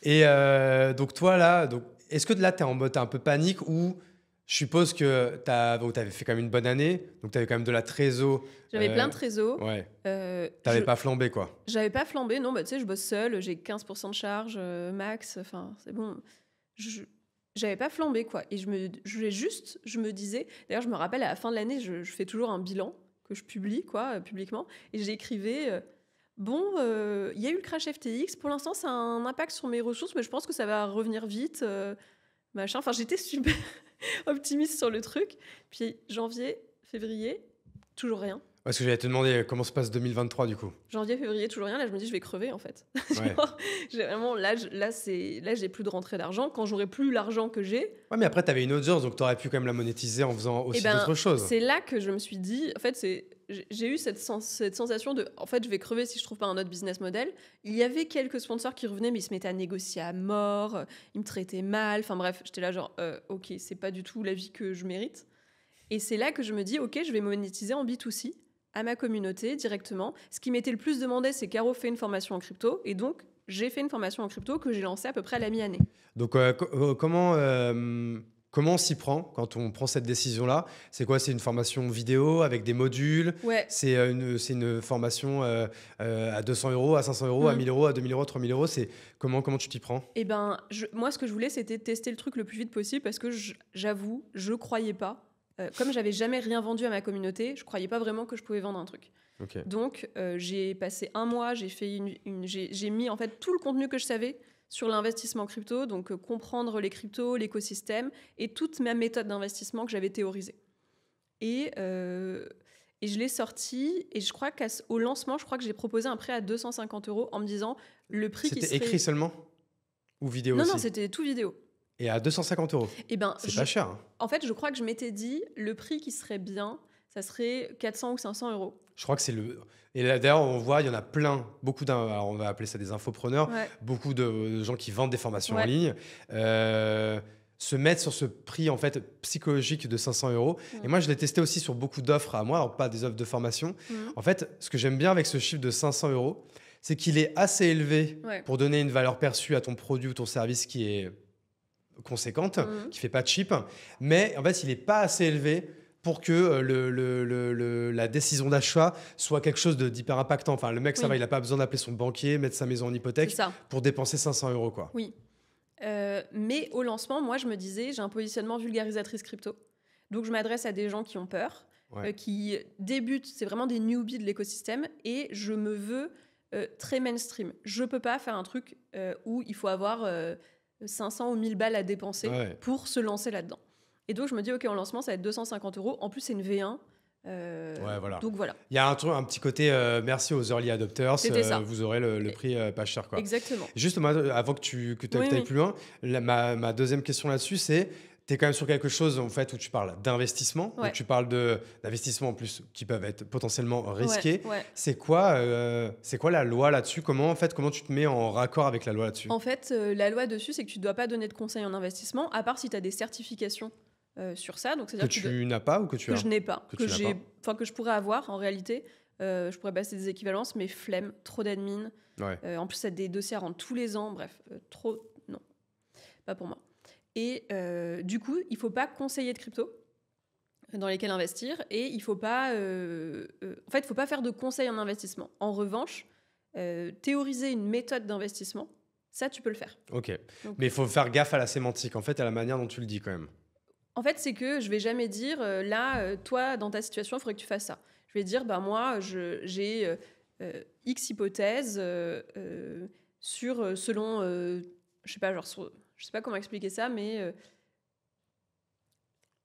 Et donc, toi, là, donc, est-ce que là, tu es en mode un peu panique ou je suppose que tu avais fait quand même une bonne année, donc tu avais quand même de la trésor. J'avais plein de trésors. Ouais. T'avais pas flambé, quoi. J'avais pas flambé, non. Bah, tu sais, je bosse seule, j'ai 15% de charge max. Enfin, c'est bon. J'avais pas flambé, quoi. Et je me disais, d'ailleurs, je me rappelle à la fin de l'année, je fais toujours un bilan que je publie, quoi, publiquement. Et j'écrivais, bon, il y a eu le crash FTX. Pour l'instant, ça a un impact sur mes ressources, mais je pense que ça va revenir vite, machin. Enfin, j'étais super optimiste sur le truc. Puis janvier, février, toujours rien. Parce que j'allais te demander comment se passe 2023 du coup. Janvier, février, toujours rien. Là, je me dis, je vais crever en fait. Ouais. J'ai vraiment, là, j'ai plus de rentrée d'argent. Quand j'aurai plus l'argent que j'ai. Ouais, mais après, tu avais une audience, donc tu aurais pu quand même la monétiser en faisant aussi d'autres choses. C'est là que je me suis dit, en fait, j'ai eu cette sensation de, en fait, je vais crever si je trouve pas un autre business model. Il y avait quelques sponsors qui revenaient, mais ils se mettaient à négocier à mort, ils me traitaient mal. Enfin bref, j'étais là genre, ok, c'est pas du tout la vie que je mérite. Et c'est là que je me dis, ok, je vais monétiser en B2C. À ma communauté directement. Ce qui m'était le plus demandé, c'est Caro fait une formation en crypto. Et donc, j'ai fait une formation en crypto que j'ai lancée à peu près à la mi-année. Donc, comment on s'y prend quand on prend cette décision-là? C'est quoi? C'est une formation vidéo avec des modules? Ouais. C'est une formation à 200 €, à 500 €, à 1000 €, à 2000 €, à 3000 €? C'est comment tu t'y prends? Eh ben, moi, ce que je voulais, c'était tester le truc le plus vite possible parce que j'avoue, je croyais pas. Comme j'avais jamais rien vendu à ma communauté, je croyais pas vraiment que je pouvais vendre un truc. Okay. Donc, j'ai passé un mois, j'ai mis en fait tout le contenu que je savais sur l'investissement crypto, donc comprendre les cryptos, l'écosystème et toute ma méthode d'investissement que j'avais théorisée. Et je l'ai sorti et je crois qu'au lancement, je crois que j'ai proposé un prêt à 250 € en me disant le prix qui serait... C'était écrit seulement? Ou vidéo aussi? Non, c'était tout vidéo. Et à 250 €. Eh ben, c'est pas cher. Hein. En fait, je crois que je m'étais dit, le prix qui serait bien, ça serait 400 ou 500 €. Je crois que c'est le... Et là, d'ailleurs, on voit, il y en a plein, alors on va appeler ça des infopreneurs, beaucoup de gens qui vendent des formations en ligne, se mettre sur ce prix en fait psychologique de 500 €. Et moi, je l'ai testé aussi sur beaucoup d'offres à moi, alors pas des offres de formation. En fait, ce que j'aime bien avec ce chiffre de 500 €, c'est qu'il est assez élevé pour donner une valeur perçue à ton produit ou ton service qui est conséquente, qui fait pas de cheap, mais en fait il n'est pas assez élevé pour que la décision d'achat soit quelque chose d'hyper impactant. Enfin, le mec, ça va, il n'a pas besoin d'appeler son banquier, mettre sa maison en hypothèque pour dépenser 500 €, quoi. Oui. Mais au lancement, moi, je me disais, j'ai un positionnement vulgarisatrice crypto. Donc, je m'adresse à des gens qui ont peur, qui débutent, c'est vraiment des newbies de l'écosystème, et je me veux très mainstream. Je ne peux pas faire un truc où il faut avoir 500 ou 1000 balles à dépenser pour se lancer là-dedans. Et donc, je me dis, OK, en lancement, ça va être 250 €. En plus, c'est une V1. Voilà. Donc, voilà. Il y a un petit côté merci aux early adopters. Vous aurez le prix pas cher, quoi. Exactement. Juste, avant que tu ailles plus loin, ma deuxième question là-dessus, c'est... Tu es quand même sur quelque chose en fait, où tu parles d'investissement. Donc tu parles d'investissements en plus qui peuvent être potentiellement risqués. C'est quoi la loi là-dessus? Comment tu te mets en raccord avec la loi là-dessus? En fait, la loi dessus, c'est que tu ne dois pas donner de conseils en investissement, à part si tu as des certifications sur ça. Donc, que tu n'as pas ou que tu as? Que je n'ai pas. Que je pourrais avoir en réalité. Je pourrais passer des équivalences, mais flemme, trop d'admin. En plus, ça a des dossiers à rendre tous les ans. Bref, trop... Non, pas pour moi. Et du coup, il ne faut pas conseiller de crypto dans lesquels investir et il ne faut pas, faut pas faire de conseils en investissement. En revanche, théoriser une méthode d'investissement, ça, tu peux le faire. Ok. Donc, mais il faut faire gaffe à la sémantique, en fait, à la manière dont tu le dis quand même. En fait, c'est que je ne vais jamais dire, toi, dans ta situation, il faudrait que tu fasses ça. Je vais dire, moi, j'ai X hypothèses selon, je ne sais pas, genre... Je ne sais pas comment expliquer ça, mais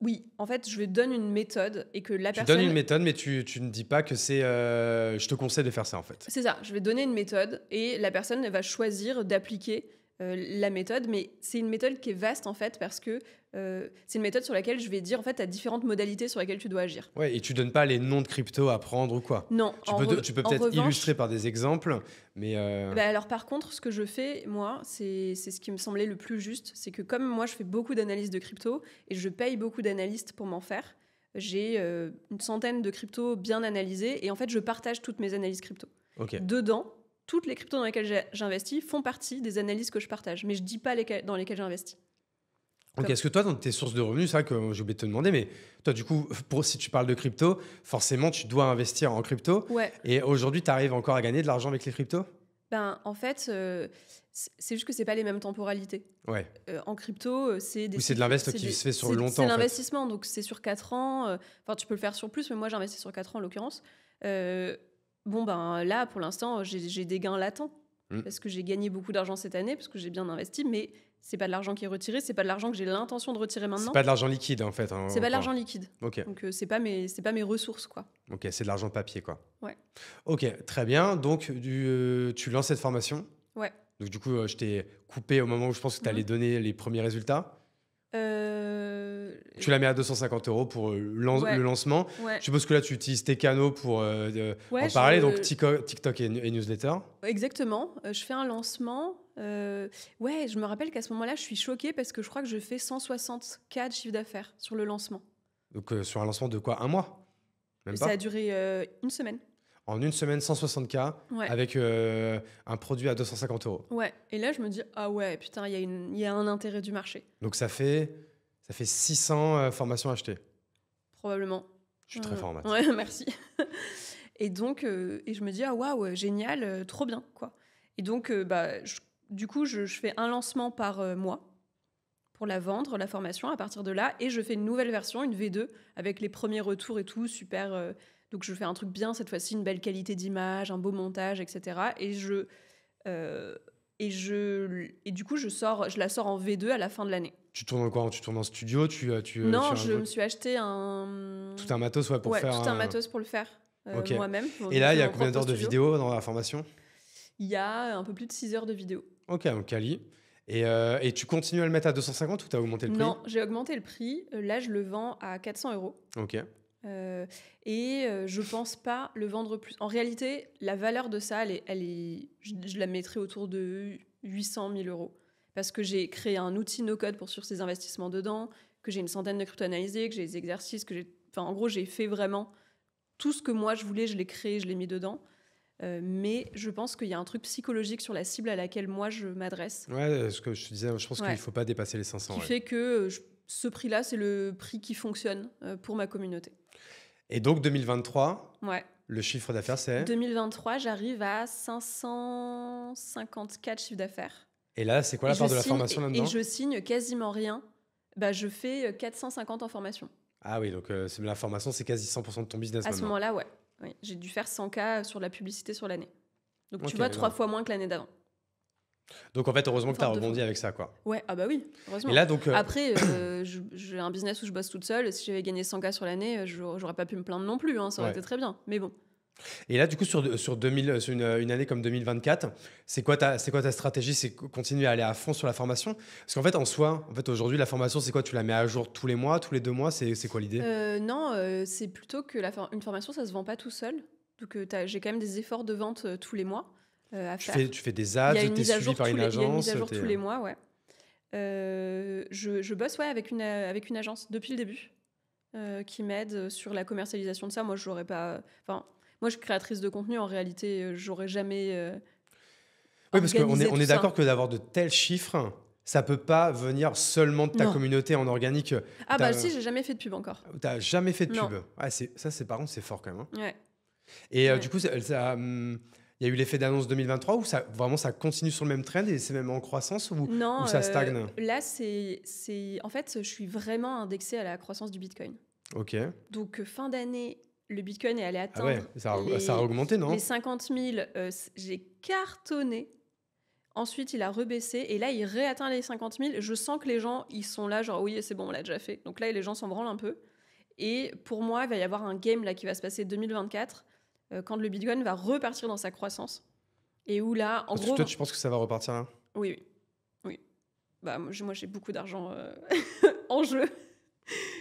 oui, en fait, je donne une méthode et que la personne... Tu donnes une méthode, mais tu ne dis pas que c'est... je te conseille de faire ça, en fait. C'est ça, je vais donner une méthode et la personne va choisir d'appliquer la méthode, mais c'est une méthode qui est vaste, en fait, parce que c'est une méthode sur laquelle je vais dire, en fait, tu as différentes modalités sur lesquelles tu dois agir. Ouais, et tu ne donnes pas les noms de crypto à prendre ou quoi? Non. Tu peux peut-être illustrer par des exemples, mais... alors, par contre, ce que je fais, moi, c'est ce qui me semblait le plus juste, c'est que comme moi, je fais beaucoup d'analyses de crypto et je paye beaucoup d'analystes pour m'en faire, j'ai une centaine de cryptos bien analysés. Et en fait, je partage toutes mes analyses crypto. Dedans, toutes les cryptos dans lesquelles j'investis font partie des analyses que je partage. Mais je ne dis pas dans lesquelles j'investis. Ok, est-ce que toi, dans tes sources de revenus, c'est vrai que j'ai oublié de te demander, mais toi, du coup, si tu parles de crypto, forcément, tu dois investir en crypto. Ouais. Et aujourd'hui, tu arrives encore à gagner de l'argent avec les cryptos? En fait, c'est juste que c'est pas les mêmes temporalités. Ouais. En crypto, c'est de l'investissement qui se fait sur longtemps. C'est l'investissement, donc c'est sur 4 ans. Enfin, tu peux le faire sur plus, mais moi, j'investis sur 4 ans en l'occurrence. Là, pour l'instant, j'ai des gains latents. Parce que j'ai gagné beaucoup d'argent cette année, parce que j'ai bien investi, mais c'est pas de l'argent qui est retiré, c'est pas de l'argent que j'ai l'intention de retirer maintenant. C'est pas de l'argent liquide, en fait. C'est pas de l'argent liquide. Ok. Donc, c'est pas mes ressources, quoi. Ok, c'est de l'argent papier, quoi. Ouais. Ok, très bien. Donc, tu lances cette formation. Ouais. Donc, du coup, je t'ai coupé au moment où je pense que tu allais donner les premiers résultats. Tu la mets à 250 € pour le lancement. Ouais. Je suppose que là, tu utilises tes canaux pour en parler, donc TikTok et newsletter. Exactement. Je fais un lancement. Je me rappelle qu'à ce moment-là, je suis choquée parce que je crois que je fais 160K de chiffre d'affaires sur le lancement. Donc, sur un lancement de quoi? Un mois? Même pas? Ça a duré une semaine. En une semaine, 160K avec un produit à 250 €. Ouais, et là, je me dis, ah ouais, putain, il y a un intérêt du marché. Donc, ça fait 600 formations achetées. Probablement. Je suis très fort en maths. Ouais, merci. Et donc, et je me dis, ah waouh, génial, trop bien, quoi. Et donc, du coup, je fais un lancement par mois pour la vendre, la formation, à partir de là, et je fais une nouvelle version, une V2, avec les premiers retours et tout, super... Donc, je fais un truc bien, cette fois-ci, une belle qualité d'image, un beau montage, etc. Et du coup, je la sors en V2 à la fin de l'année. Tu tournes quoi? Tu tournes en studio? Non, je me suis acheté un... Tout un matos pour faire... tout un matos pour le faire moi-même. Et là, il y a combien d'heures de vidéo dans la formation? Il y a un peu plus de 6 heures de vidéo. Ok, donc quali. Et tu continues à le mettre à 250 ou tu as augmenté le prix? Non, j'ai augmenté le prix. Là, je le vends à 400 €. Ok. Je pense pas le vendre plus. En réalité, la valeur de ça, je la mettrais autour de 800 000 €. Parce que j'ai créé un outil no-code pour suivre ces investissements dedans, que j'ai une centaine de cryptos analysés, que j'ai des exercices, en gros, j'ai fait vraiment tout ce que moi je voulais, je l'ai créé, je l'ai mis dedans. Mais je pense qu'il y a un truc psychologique sur la cible à laquelle moi je m'adresse. Ouais, ce que je te disais, je pense qu'il ne faut pas dépasser les 500. Qui fait que ce prix-là, c'est le prix qui fonctionne pour ma communauté. Et donc 2023, le chiffre d'affaires, c'est 2023, j'arrive à 554 chiffre d'affaires. Et là, c'est quoi la part de la formation là-dedans? Et je signe quasiment rien. Je fais 450 en formation. Ah oui, donc la formation, c'est quasi 100% de ton business maintenant. À ce moment-là, ouais. J'ai dû faire 100K sur la publicité sur l'année. Donc tu vois, 3 fois moins que l'année d'avant. Donc en fait, heureusement que tu as rebondi avec ça, quoi. Ouais, ah bah oui, heureusement. Et là, donc, après, j'ai un business où je bosse toute seule. Si j'avais gagné 100K sur l'année, j'aurais pas pu me plaindre non plus. Ça aurait été très bien. Mais bon. Et là, du coup, sur une année comme 2024, c'est quoi ta stratégie? C'est continuer à aller à fond sur la formation? Parce qu'en fait, aujourd'hui, la formation, c'est quoi? Tu la mets à jour tous les mois, tous les 2 mois? C'est quoi l'idée? Non, c'est plutôt que une formation, ça se vend pas tout seul. Donc, j'ai quand même des efforts de vente tous les mois à faire. Tu fais des ads, tu es suivi par une agence? Il y a une mise à jour tous les mois, ouais. Je bosse avec une agence depuis le début qui m'aide sur la commercialisation de ça. Moi, je n'aurais pas... Moi, je suis créatrice de contenu. En réalité, j'aurais jamais. Oui, parce qu'on est d'accord que d'avoir de tels chiffres, ça peut pas venir seulement de ta communauté en organique. Ah si, j'ai jamais fait de pub encore. T'as jamais fait de pub? Ouais, par contre, c'est fort quand même. Ouais. Et du coup, il y a eu l'effet d'annonce 2023 où ça continue sur le même trend et c'est même en croissance ou ça stagne? Là, en fait, je suis vraiment indexée à la croissance du Bitcoin. Ok. Donc, fin d'année, le Bitcoin est allé atteindre... Ah ouais, ça a augmenté, non? Les 50 000, j'ai cartonné. Ensuite, il a rebaissé. Et là, il réatteint les 50 000. Je sens que les gens, ils sont là, genre, oui, c'est bon, on l'a déjà fait. Donc là, les gens s'en branlent un peu. Et pour moi, il va y avoir un game là, qui va se passer 2024, quand le Bitcoin va repartir dans sa croissance. Et où là, en gros... Toi, tu penses que ça va repartir là? Oui. Moi, j'ai beaucoup d'argent en jeu.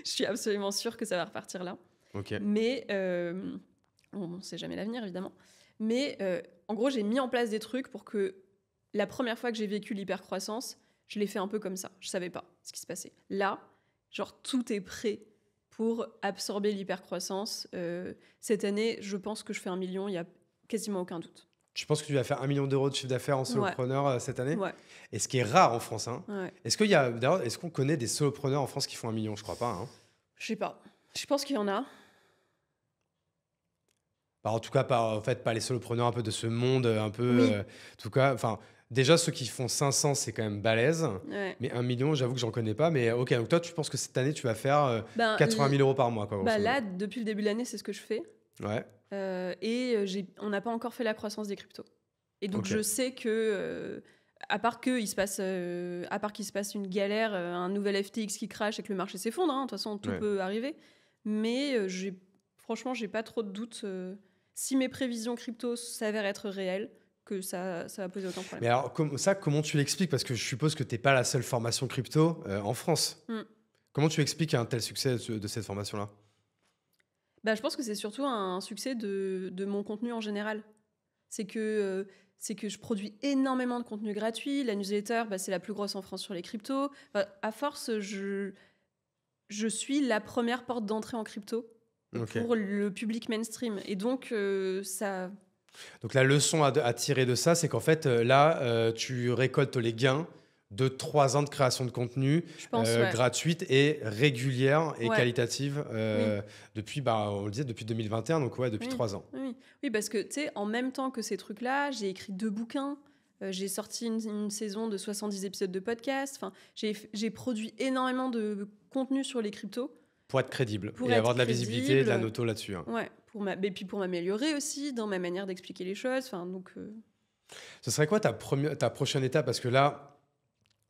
Je suis absolument sûre que ça va repartir là. Okay. Mais on ne sait jamais l'avenir, évidemment. Mais en gros, j'ai mis en place des trucs pour que la première fois que j'ai vécu l'hypercroissance, je l'ai fait un peu comme ça. Je ne savais pas ce qui se passait. Là, genre, tout est prêt. pour absorber l'hypercroissance. Cette année, je pense que je fais 1 million, il n'y a quasiment aucun doute. Tu penses que tu vas faire 1 million d'euros de chiffre d'affaires en solopreneur cette année? Ouais. Et ce qui est rare en France. Hein. Ouais. Est-ce qu'on connaît des solopreneurs en France qui font 1 million? Je crois pas. Hein. Je sais pas. Je pense qu'il y en a. En tout cas, pas les solopreneurs un peu de ce monde, un peu. Oui. En tout cas, déjà, ceux qui font 500, c'est quand même balèze. Ouais. Mais 1 million, j'avoue que j'en connais pas. Mais ok, donc toi, tu penses que cette année, tu vas faire 80 000 euros par mois, quoi. Là, depuis le début de l'année, c'est ce que je fais. Ouais. On n'a pas encore fait la croissance des cryptos. Et donc, je sais que, à part qu'il se passe une galère, un nouvel FTX qui crache et que le marché s'effondre, hein, de toute façon, tout peut arriver. Mais franchement, j'ai pas trop de doutes. Si mes prévisions crypto s'avèrent être réelles, que ça va poser aucun problème. Mais alors, comment tu l'expliques? Parce que je suppose que tu n'es pas la seule formation crypto en France. Comment tu expliques un tel succès de cette formation-là? Je pense que c'est surtout un succès de mon contenu en général. C'est que je produis énormément de contenu gratuit. La newsletter, c'est la plus grosse en France sur les cryptos. À force, je suis la première porte d'entrée en crypto pour le public mainstream. Et donc, ça... Donc, la leçon à tirer de ça, c'est qu'en fait, là, tu récoltes les gains de 3 ans de création de contenu gratuite et régulière et qualitative depuis, on le disait, depuis 2021, donc depuis 3 ans. Oui, parce que, tu sais, en même temps que ces trucs-là, j'ai écrit 2 bouquins, j'ai sorti une saison de 70 épisodes de podcast, j'ai produit énormément de contenu sur les cryptos. Pour être crédible et avoir de la visibilité et de la noto là-dessus. Hein. Ouais, et puis pour m'améliorer aussi dans ma manière d'expliquer les choses. Ce serait quoi ta prochaine étape? Parce que là,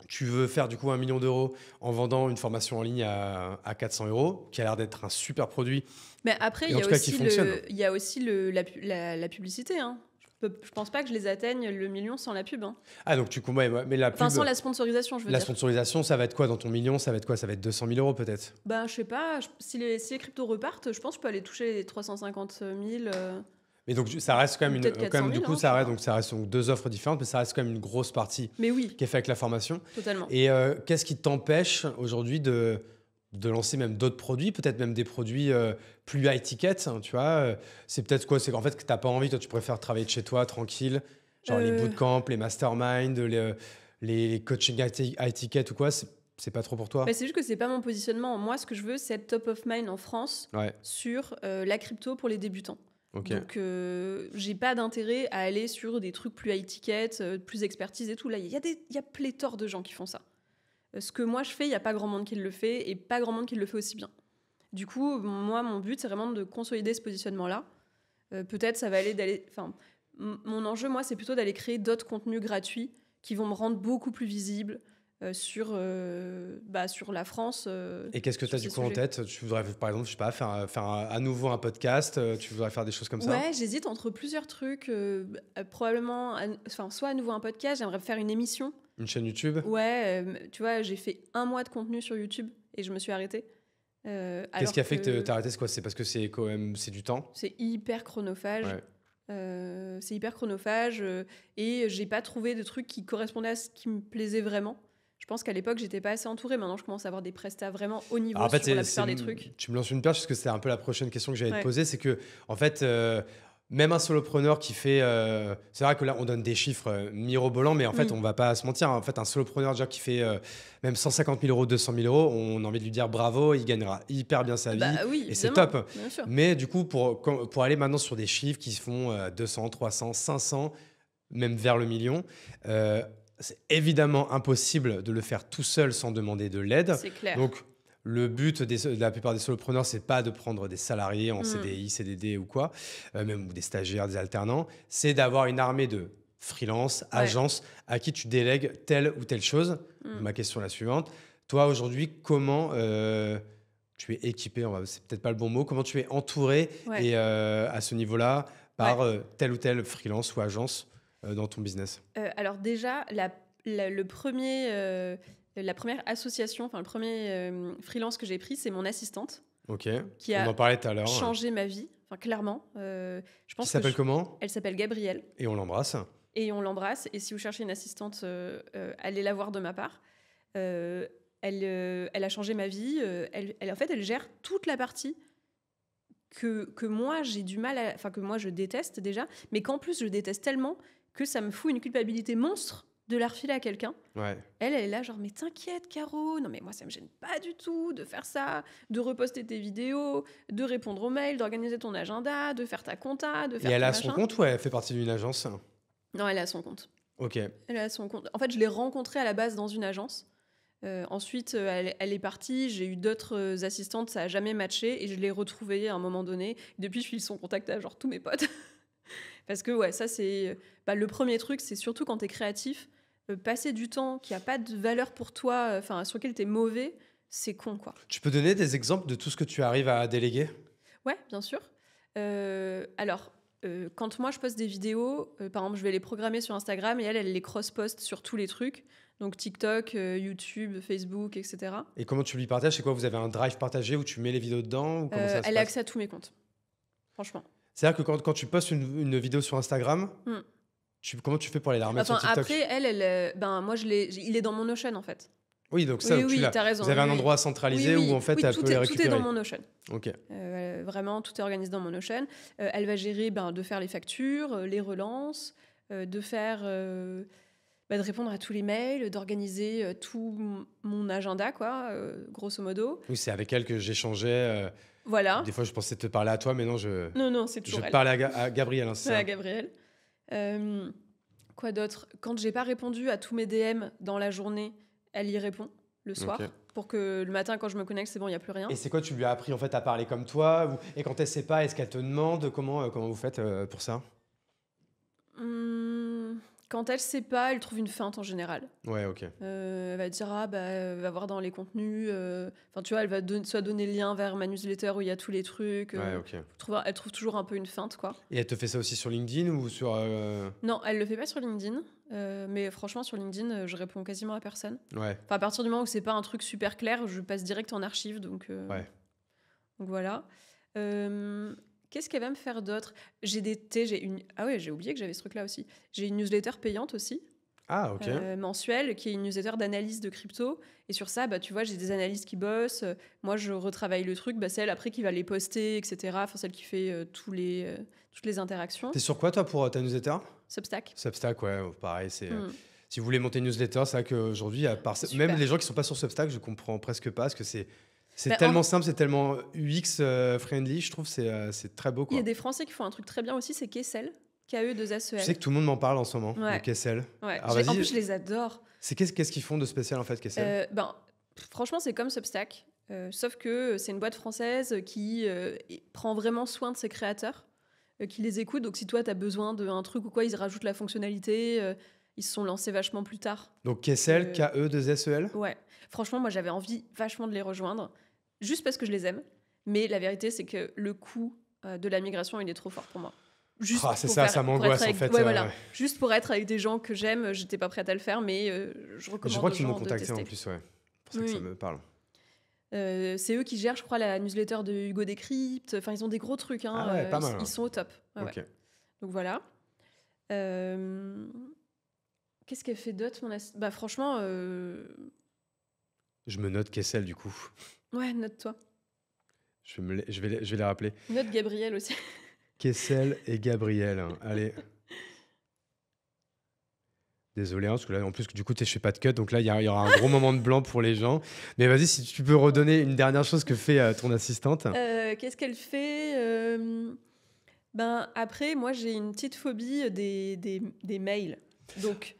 tu veux faire du coup 1 million d'euros en vendant une formation en ligne à 400 €, qui a l'air d'être un super produit. Mais après, il y a aussi la publicité. Hein. Je pense pas que je les atteigne le million sans la pub. Hein. Ah, donc tu combats, mais la pub. Sans la sponsorisation, je veux dire. La sponsorisation, ça va être quoi dans ton million? Ça va être quoi? Ça va être 200 000 € peut-être? Je sais pas. Si les cryptos repartent, je pense que je peux aller toucher les 350 000. Mais donc ça reste quand même ça reste donc 2 offres différentes, mais ça reste quand même une grosse partie qui est faite avec la formation. Totalement. Et qu'est-ce qui t'empêche aujourd'hui de lancer même d'autres produits, peut-être même des produits plus high ticket, hein, tu vois? C'est peut-être quoi? C'est qu'en fait que t'as pas envie, toi tu préfères travailler de chez toi tranquille, genre les bootcamps, les masterminds, les coaching high ticket ou quoi? C'est pas trop pour toi? C'est juste que c'est pas mon positionnement. Moi, ce que je veux, c'est être top of mind en France sur la crypto pour les débutants. Donc, j'ai pas d'intérêt à aller sur des trucs plus high ticket, plus expertise et tout. Là, il y a pléthore de gens qui font ça. Ce que moi je fais, il n'y a pas grand monde qui le fait et pas grand monde qui le fait aussi bien. Du coup, moi, mon but, c'est vraiment de consolider ce positionnement-là. Peut-être ça va aller mon enjeu, moi, c'est plutôt d'aller créer d'autres contenus gratuits qui vont me rendre beaucoup plus visible sur la France. Et qu'est-ce que tu as du coup en tête? Tu voudrais, par exemple, je sais pas, faire à nouveau un podcast? Tu voudrais faire des choses comme ça? Ouais, j'hésite entre plusieurs trucs. Probablement, soit à nouveau un podcast, j'aimerais faire une émission. Une chaîne YouTube? Ouais, tu vois, j'ai fait 1 mois de contenu sur YouTube et je me suis arrêtée. Qu'est-ce qui a fait que tu as arrêté? C'est quoi? C'est parce que c'est du temps? C'est hyper chronophage. C'est hyper chronophage et j'ai pas trouvé de trucs qui correspondaient à ce qui me plaisait vraiment. Je pense qu'à l'époque, j'étais pas assez entourée. Maintenant, je commence à avoir des prestats vraiment haut niveau sur la plupart des trucs. Tu me lances une perche parce que c'est un peu la prochaine question que j'allais te poser. C'est que, en fait, même un solopreneur qui fait... c'est vrai que là, on donne des chiffres mirobolants, mais en fait, on va pas se mentir. En fait, un solopreneur déjà qui fait même 150 000 €, 200 000 €, on a envie de lui dire bravo, il gagnera hyper bien sa vie. Oui, et c'est top. Mais du coup, pour aller maintenant sur des chiffres qui se font 200, 300, 500, même vers le million... c'est évidemment impossible de le faire tout seul sans demander de l'aide. C'est clair. Donc, le but de la plupart des solopreneurs, c'est pas de prendre des salariés en CDI, CDD ou quoi, même des stagiaires, des alternants. C'est d'avoir une armée de freelance, agences à qui tu délègues telle ou telle chose. Ma question est la suivante. Toi, aujourd'hui, comment tu es équipé, c'est peut-être pas le bon mot, comment tu es entouré et à ce niveau-là par telle ou telle freelance ou agence dans ton business? Alors déjà, la première association, le premier freelance que j'ai pris, c'est mon assistante. Qui on en parlait tout à l'heure. Changé ma vie, clairement. Je pense qui s'appelle comment? Elle s'appelle Gabrielle. Et on l'embrasse. Et si vous cherchez une assistante, allez la voir de ma part. elle a changé ma vie. En fait, elle gère toute la partie que moi, j'ai du mal à... Enfin, que moi, je déteste déjà, mais qu'en plus, je déteste tellement que ça me fout une culpabilité monstre de la refiler à quelqu'un. Ouais. Elle est là, genre, mais t'inquiète, Caro. Non, mais moi, ça me gêne pas du tout de faire ça, de reposter tes vidéos, de répondre aux mails, d'organiser ton agenda, de faire ta compta, de faire Et elle ton a son machin. compte ou elle fait partie d'une agence? Non, elle a son compte. Ok. Elle a son compte. En fait, je l'ai rencontrée à la base dans une agence. Ensuite, elle est partie. J'ai eu d'autres assistantes, ça a jamais matché et je l'ai retrouvée à un moment donné. Depuis, je file son contact à genre tous mes potes. Parce que ouais, ça c'est le premier truc, c'est surtout quand t'es créatif, passer du temps qui a pas de valeur pour toi, enfin sur lequel t'es mauvais, c'est con quoi. Tu peux donner des exemples de tout ce que tu arrives à déléguer? Ouais, bien sûr. Alors, quand moi je poste des vidéos, par exemple, je vais les programmer sur Instagram et elle les cross-poste sur tous les trucs. Donc TikTok, YouTube, Facebook, etc. Et comment tu lui partages? C'est quoi? Vous avez un drive partagé où tu mets les vidéos dedans ou comment ça se Elle a passe? accès à tous mes comptes. Franchement. C'est-à-dire que quand tu postes une vidéo sur Instagram, comment tu fais pour aller la remettre sur TikTok? Après, moi, il est dans mon Notion, en fait. Oui, donc ça, oui, t'as raison. Vous avez un endroit centralisé où, en fait, elle peut les récupérer. Tout est dans mon Notion. Ok. Vraiment, tout est organisé dans mon Notion. Elle va gérer de faire les factures, les relances, de répondre à tous les mails, d'organiser tout mon agenda, quoi, grosso modo. Oui, c'est avec elle que j'échangeais. Voilà. Des fois, je pensais te parler à toi, mais non, Non, c'est toujours elle. Je parlais à Gabriel. Hein, c'est ça. À Gabriel. Quoi d'autre? Quand j'ai pas répondu à tous mes DM dans la journée, elle y répond le soir. Okay. Pour que le matin, quand je me connecte, c'est bon, il n'y a plus rien. Et c'est quoi? Tu lui as appris en fait à parler comme toi? Et quand elle ne sait pas, est-ce qu'elle te demande? Comment vous faites pour ça? Quand elle sait pas, elle trouve une feinte en général. Ouais, ok. Elle va dire elle va voir dans les contenus. Enfin, tu vois, elle va soit donner le lien vers ma newsletter où il y a tous les trucs. Ouais, ok. Elle trouve toujours un peu une feinte, quoi. Et elle te fait ça aussi sur LinkedIn ou sur Non, elle le fait pas sur LinkedIn. Mais franchement, sur LinkedIn, je réponds quasiment à personne. Ouais. Enfin, à partir du moment où c'est pas un truc super clair, je passe direct en archive. Donc voilà. Qu'est-ce qu'elle va me faire d'autre? Ah ouais, j'ai oublié que j'avais ce truc-là aussi. J'ai une newsletter payante aussi. Ah, ok. Mensuelle, qui est une newsletter d'analyse de crypto. Et sur ça, tu vois, j'ai des analystes qui bossent. Moi, je retravaille le truc. C'est elle, après, qui va les poster, etc. Enfin, celle qui fait toutes les interactions. T'es sur quoi, toi, pour ta newsletter? Substack. Substack, ouais. Pareil, c'est... Si vous voulez monter une newsletter, c'est vrai qu'aujourd'hui, même les gens qui ne sont pas sur Substack, je comprends presque pas, parce que c'est tellement simple, c'est tellement UX friendly, je trouve, c'est très beau. Quoi. Il y a des Français qui font un truc très bien aussi, c'est Kessel, KE2SEL. Je sais que tout le monde m'en parle en ce moment, de Kessel. Ouais. Alors, en plus, je les adore. Qu'est-ce qu'ils font de spécial, en fait, Kessel? Franchement, c'est comme Substack, sauf que c'est une boîte française qui prend vraiment soin de ses créateurs, qui les écoute. Donc, si toi, tu as besoin d'un truc ou quoi, ils rajoutent la fonctionnalité. Ils se sont lancés vachement plus tard. Donc, Kessel, KE2SEL? Ouais. Franchement, moi, j'avais envie vachement de les rejoindre, juste parce que je les aime. Mais la vérité, c'est que le coût de la migration, il est trop fort pour moi. C'est ça, ça m'angoisse en fait. Ouais, voilà. Ouais. Juste pour être avec des gens que j'aime, j'étais pas prête à le faire, mais je recommande. Je crois qu'ils m'ont contacté en plus, ouais. C'est pour ça que ça me parle. C'est eux qui gèrent, je crois, la newsletter de Hugo Décrypte. Enfin, ils ont des gros trucs. Hein. Ah ouais, pas mal. Ils sont au top. Ouais, okay. Donc voilà. Qu'est-ce qu'elle fait d'autre, franchement... Je me note Kessel, du coup. Ouais, note-toi. Je vais les rappeler. Note Gabriel aussi. Kessel et Gabriel. Hein. Allez. Désolé, hein, parce que là, en plus, du coup, je fais pas de cut, donc là, il y aura un gros moment de blanc pour les gens. Mais vas-y, si tu peux redonner une dernière chose que fait ton assistante. Qu'est-ce qu'elle fait après, moi, j'ai une petite phobie des mails. Donc...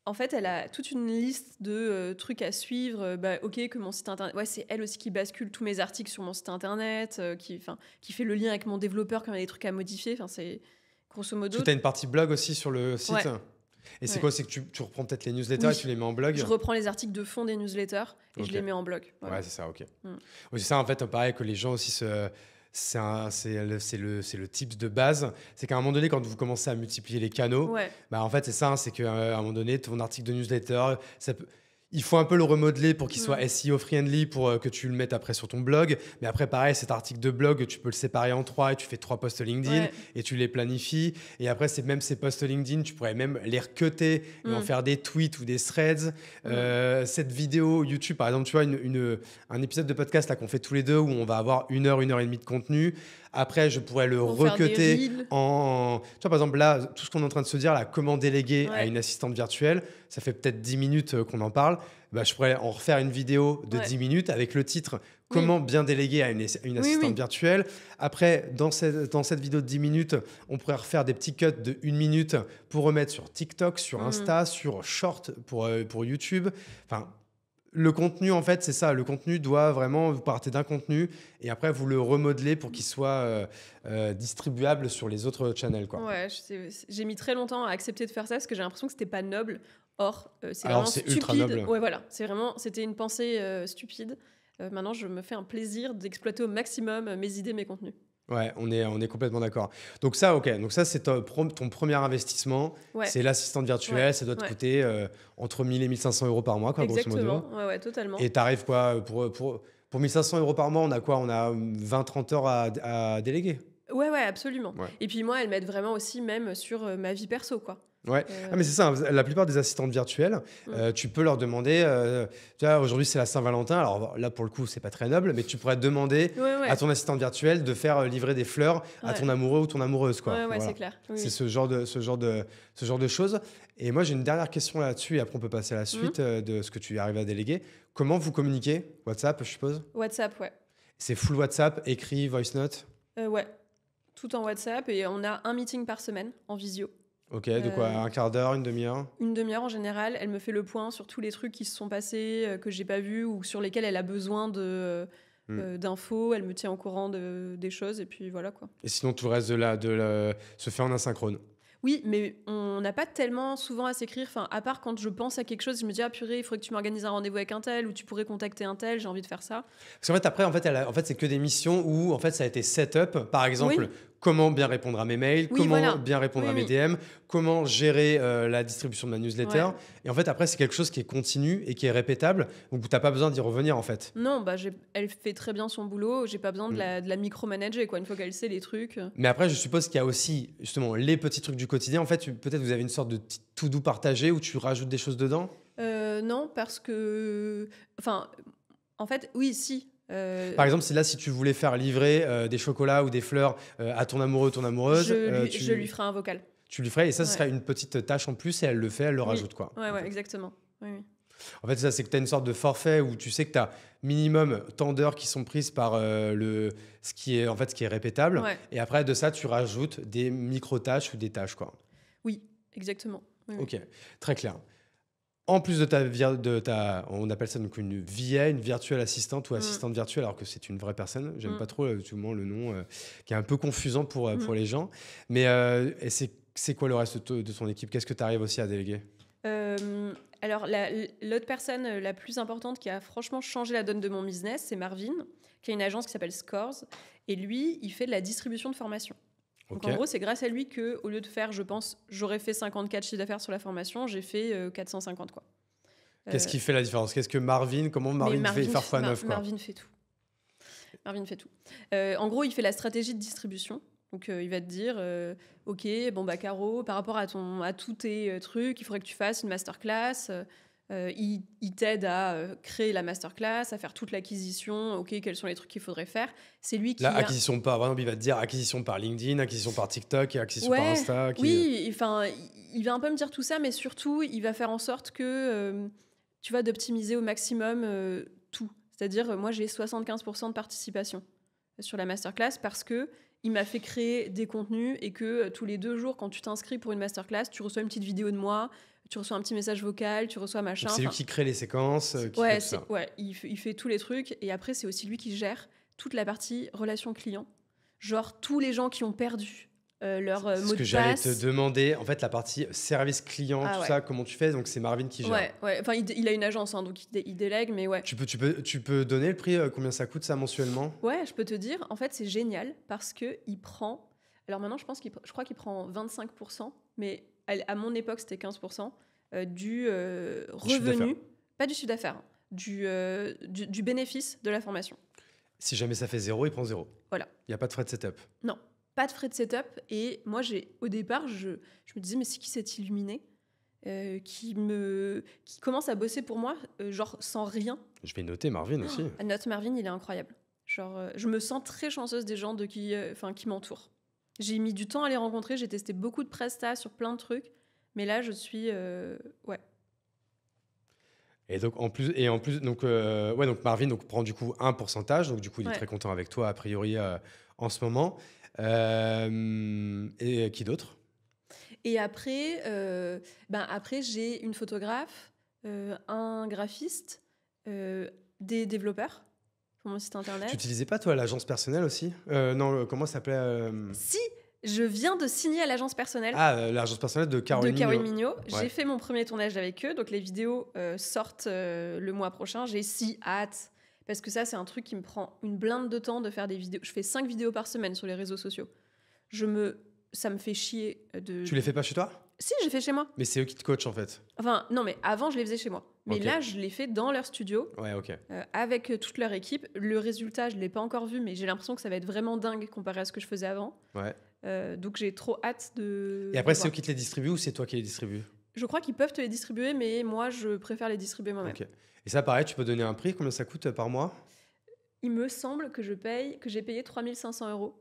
En fait, elle a toute une liste de trucs à suivre. Ok, que mon site internet... Ouais, c'est elle aussi qui bascule tous mes articles sur mon site internet, qui fait le lien avec mon développeur quand il y a des trucs à modifier. Enfin, c'est grosso modo... Tu as une partie blog aussi sur le site. Ouais. Et c'est quoi? C'est que tu reprends peut-être les newsletters et tu les mets en blog? Je reprends les articles de fond des newsletters et je les mets en blog. Voilà. Ouais, c'est ça, ok. Oui, c'est ça, en fait, pareil, que les gens aussi c'est le tips de base. C'est qu'à un moment donné, quand vous commencez à multiplier les canaux, en fait, c'est ça, c'est qu'à un moment donné, ton article de newsletter, il faut un peu le remodeler pour qu'il soit SEO friendly, pour que tu le mettes après sur ton blog. Mais après, pareil, cet article de blog, tu peux le séparer en 3 et tu fais 3 posts LinkedIn et tu les planifies. Et après, même ces posts LinkedIn, tu pourrais même les recuter et en faire des tweets ou des threads. Cette vidéo YouTube, par exemple, tu vois, un épisode de podcast là, qu'on fait tous les deux où on va avoir 1 heure et demie de contenu. Après, je pourrais le recuter en... Tu vois, par exemple, là, tout ce qu'on est en train de se dire, là, comment déléguer à une assistante virtuelle, ça fait peut-être 10 minutes qu'on en parle. Bah, je pourrais en refaire une vidéo de 10 minutes avec le titre « Comment bien déléguer à une assistante virtuelle ». Après, dans cette vidéo de 10 minutes, on pourrait refaire des petits cuts de 1 minute pour remettre sur TikTok, sur Insta, sur Short pour YouTube. Enfin... Le contenu, en fait, c'est ça. Le contenu doit vraiment... Vous partez d'un contenu et après, vous le remodelez pour qu'il soit distribuable sur les autres channels, quoi. Ouais, j'ai mis très longtemps à accepter de faire ça parce que j'ai l'impression que c'était pas noble. Or, c'est Alors, vraiment c'est stupide. ultra noble. Ouais, voilà. C'était une pensée stupide. Maintenant, je me fais un plaisir d'exploiter au maximum mes idées, mes contenus. Ouais, on est complètement d'accord. Donc ça, ok. Donc ça, c'est ton premier investissement. Ouais. C'est l'assistante virtuelle. Ça doit te coûter entre 1 000 et 1 500 euros par mois, quoi, grosso modo. Exactement. Ouais, totalement. Et t'arrives quoi pour 1 500 euros par mois, on a quoi? On a 20-30 heures à déléguer. Ouais, absolument. Ouais. Et puis moi, elles m'aident vraiment aussi même sur ma vie perso, quoi. Ouais, mais c'est ça. La plupart des assistantes virtuelles, tu peux leur demander. Tu vois, aujourd'hui c'est la Saint-Valentin. Alors là pour le coup c'est pas très noble, mais tu pourrais demander à ton assistante virtuelle de faire livrer des fleurs à ton amoureux ou ton amoureuse, quoi. Ouais, voilà. c'est clair. C'est ce genre de choses. Et moi j'ai une dernière question là-dessus et après on peut passer à la suite de ce que tu arrives à déléguer. Comment vous communiquez? WhatsApp, je suppose. WhatsApp, ouais. C'est full WhatsApp, écrit, voice note. Ouais, tout en WhatsApp et on a un meeting par semaine en visio. Ok, de quoi? Un quart d'heure, une demi-heure? Une demi-heure en général. Elle me fait le point sur tous les trucs qui se sont passés, que j'ai pas vus ou sur lesquels elle a besoin d'infos. Elle me tient au courant des choses et puis voilà, quoi. Et sinon, tout le reste se fait en asynchrone? Oui, mais on n'a pas tellement souvent à s'écrire. Enfin, à part quand je pense à quelque chose, je me dis ah purée, il faudrait que tu m'organises un rendez-vous avec un tel ou tu pourrais contacter un tel. J'ai envie de faire ça. Parce qu'en fait après, c'est que des missions où en fait ça a été set up. Par exemple, comment bien répondre à mes mails, comment bien répondre à mes DM, comment gérer la distribution de ma newsletter. Et en fait après, c'est quelque chose qui est continu et qui est répétable. Donc t'as pas besoin d'y revenir en fait. Non, elle fait très bien son boulot. J'ai pas besoin de la micromanager, quoi. Une fois qu'elle sait les trucs. Mais après, je suppose qu'il y a aussi justement les petits trucs du quotidien. En fait, peut-être vous avez une sorte de to-do partagé où tu rajoutes des choses dedans. Non, parce que, enfin, en fait, oui, si. Par exemple, si tu voulais faire livrer des chocolats ou des fleurs à ton amoureux ou ton amoureuse, je lui ferai un vocal. Tu lui ferais, et ça, ce serait une petite tâche en plus, et elle le fait, elle le rajoute, quoi. Ouais, exactement. Oui. En fait, ça, c'est que tu as une sorte de forfait où tu sais que tu as minimum tant d'heures qui sont prises par ce qui est répétable. Ouais. Et après, de ça, tu rajoutes des micro-tâches ou des tâches, quoi. Oui, exactement. Oui. Ok, très clair. En plus de ta, on appelle ça donc une VA, une virtuelle assistante ou assistante virtuelle, alors que c'est une vraie personne. J'aime pas trop tout le monde le nom, qui est un peu confusant pour les gens. Mais et c'est quoi le reste de ton équipe? Qu'est-ce que tu arrives aussi à déléguer? Alors, l'autre personne la plus importante qui a franchement changé la donne de mon business, c'est Marvin, qui a une agence qui s'appelle Scores. Et lui, il fait de la distribution de formation. Donc en gros, c'est grâce à lui que, au lieu de faire, je pense, j'aurais fait 54 chiffres d'affaires sur la formation, j'ai fait 450, quoi. Qu'est-ce qui fait la différence? Comment Marvin fait faire x9, quoi? Marvin fait tout. Marvin fait tout. En gros, il fait la stratégie de distribution. Donc il va te dire, ok, bon bah Caro, par rapport à tous tes trucs, il faudrait que tu fasses une masterclass. Il t'aide à créer la masterclass, à faire toute l'acquisition. Ok, quels sont les trucs qu'il faudrait faire? C'est lui qui acquisition par, par exemple, il va te dire acquisition par LinkedIn, acquisition par TikTok et acquisition par Insta. Oui, enfin, il va un peu me dire tout ça, mais surtout, il va faire en sorte que tu vas d'optimiser au maximum tout. C'est-à-dire, moi, j'ai 75% de participation sur la masterclass parce que il m'a fait créer des contenus et que tous les 2 jours, quand tu t'inscris pour une masterclass, tu reçois une petite vidéo de moi, tu reçois un petit message vocal, tu reçois machin. Donc c'est lui qui crée les séquences. Il fait tous les trucs. Et après, c'est aussi lui qui gère toute la partie relation client. Genre tous les gens qui ont perdu leur mot de passe. Ce que j'allais te demander, en fait, la partie service client, ça, comment tu fais? Donc c'est Marvin qui gère. Ouais. Enfin, il a une agence, hein, donc il délègue, mais ouais. Tu peux donner le prix, combien ça coûte ça mensuellement? Ouais, je peux te dire. En fait, c'est génial parce que il prend. Alors maintenant, je crois qu'il prend 25%, mais à mon époque, c'était 15% du revenu Pas du chiffre d'affaires, du bénéfice de la formation. Si jamais ça fait 0, il prend 0. Voilà. Il n'y a pas de frais de setup. Non, pas de frais de setup. Et moi, au départ, je me disais, mais c'est qui cet illuminé qui commence à bosser pour moi, genre sans rien. Je vais noter Marvin aussi. Note Marvin, il est incroyable. Genre, je me sens très chanceuse des gens qui m'entourent. J'ai mis du temps à les rencontrer, j'ai testé beaucoup de prestats sur plein de trucs, mais là, je suis... ouais. Et donc, en plus donc Marvin prend du coup un pourcentage, donc du coup, il est très content avec toi, a priori, en ce moment. Et qui d'autre ? Et après, j'ai une photographe, un graphiste, des développeurs pour mon site internet. Tu n'utilisais pas, toi, l'agence personnelle aussi ? Non, comment ça s'appelait Si, je viens de signer à l'agence personnelle. Ah, l'agence personnelle de Caroline Mignot. Ouais. J'ai fait mon premier tournage avec eux, donc les vidéos sortent le mois prochain. J'ai si hâte, parce que ça, c'est un truc qui me prend une blinde de temps de faire des vidéos. Je fais 5 vidéos par semaine sur les réseaux sociaux. Ça me fait chier de... Tu les fais pas chez toi ? Si, j'ai fait chez moi. Mais c'est eux qui te coachent, en fait. Enfin, non, mais avant, je les faisais chez moi. Mais Okay. là, je les fais dans leur studio. Ouais, ok. Avec toute leur équipe. Le résultat, je ne l'ai pas encore vu, mais j'ai l'impression que ça va être vraiment dingue comparé à ce que je faisais avant. Ouais. Donc, j'ai trop hâte de... Et après, c'est eux qui te les distribuent ou c'est toi qui les distribues ? Je crois qu'ils peuvent te les distribuer, mais moi, je préfère les distribuer moi-même. Okay. Et ça, pareil, tu peux donner un prix ? Combien ça coûte par mois ? Il me semble que j'ai payé 3 500 €.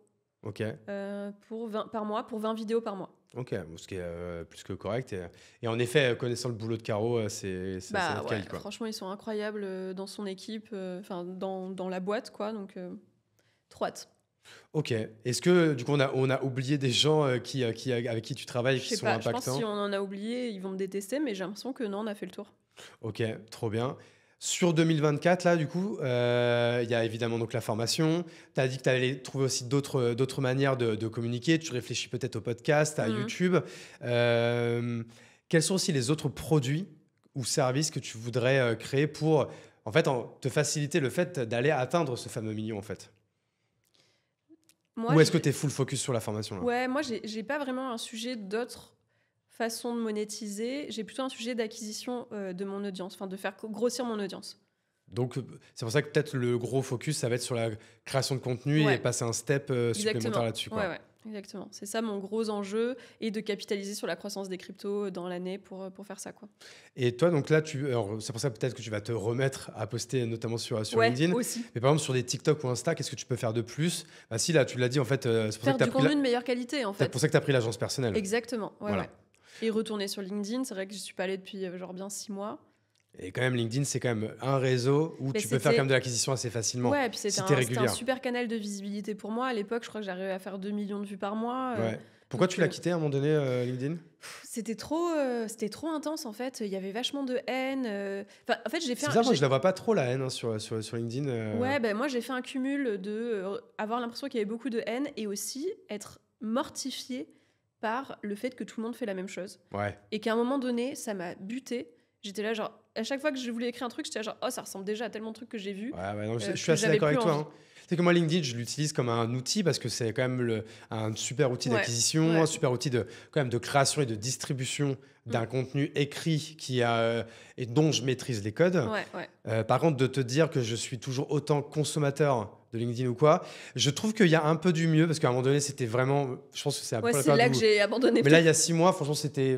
Ok. Par mois, pour 20 vidéos par mois. Ok, ce qui est plus que correct. Et en effet, connaissant le boulot de Caro, c'est notre qualité, quoi. Franchement, ils sont incroyables dans son équipe, dans la boîte, quoi. Donc, trop hâte. Ok. Est-ce que, du coup, on a oublié des gens avec qui tu travailles qui sont impactants ? Je pense que si on en a oublié, ils vont me détester, mais j'ai l'impression que non, on a fait le tour. Ok, trop bien. Sur 2024, là, du coup, il y a évidemment donc la formation. Tu as dit que tu allais trouver aussi d'autres manières de communiquer. Tu réfléchis peut-être au podcast, à YouTube. Quels sont aussi les autres produits ou services que tu voudrais créer pour, en fait, te faciliter le fait d'aller atteindre ce fameux million, en fait ? Ou est-ce que tu es full focus sur la formation, là ? Ouais, moi, j'ai pas vraiment un sujet d'autres façon de monétiser, j'ai plutôt un sujet d'acquisition de mon audience, de faire grossir mon audience. Donc, c'est pour ça que peut-être le gros focus, ça va être sur la création de contenu et passer un step supplémentaire là-dessus. Ouais, exactement. C'est ça mon gros enjeu, et de capitaliser sur la croissance des cryptos dans l'année pour faire ça, quoi. Et toi, donc là, c'est pour ça peut-être que tu vas te remettre à poster notamment sur LinkedIn. Aussi. Mais par exemple, sur des TikTok ou Insta, qu'est-ce que tu peux faire de plus ? Bah si, là, tu l'as dit, en fait, c'est pour faire ça que du contenu de meilleure qualité, en fait. C'est pour ça que tu as pris l'agence personnelle. Exactement, voilà. Ouais. Et retourner sur LinkedIn, c'est vrai que je suis pas allée depuis bien 6 mois. Et quand même, LinkedIn, c'est quand même un réseau où tu peux faire quand même de l'acquisition assez facilement. Ouais, et puis c'était un super canal de visibilité pour moi. À l'époque, je crois que j'arrivais à faire 2 millions de vues par mois. Ouais. Pourquoi tu l'as quitté à un moment donné, LinkedIn ? C'était trop intense, en fait. Il y avait vachement de haine. En fait, j'ai fait. C'est bizarre, moi, je la vois pas trop, la haine, sur LinkedIn. Ouais, moi, j'ai fait un cumul de avoir l'impression qu'il y avait beaucoup de haine et aussi être mortifiée par le fait que tout le monde fait la même chose. Ouais. Et qu'à un moment donné, ça m'a buté. J'étais là, genre, à chaque fois que je voulais écrire un truc, j'étais là, genre, oh, ça ressemble déjà à tellement de trucs que j'ai vus. Ouais, non, je suis assez d'accord avec toi. C'est que moi, LinkedIn, je l'utilise comme un outil parce que c'est quand même un super outil d'acquisition, un super outil de création et de distribution d'un contenu écrit et dont je maîtrise les codes. Par contre, de te dire que je suis toujours autant consommateur de LinkedIn ou quoi, je trouve qu'il y a un peu du mieux parce qu'à un moment donné, c'était vraiment... Je pense que c'est c'est là que j'ai abandonné. Mais là, il y a 6 mois, franchement,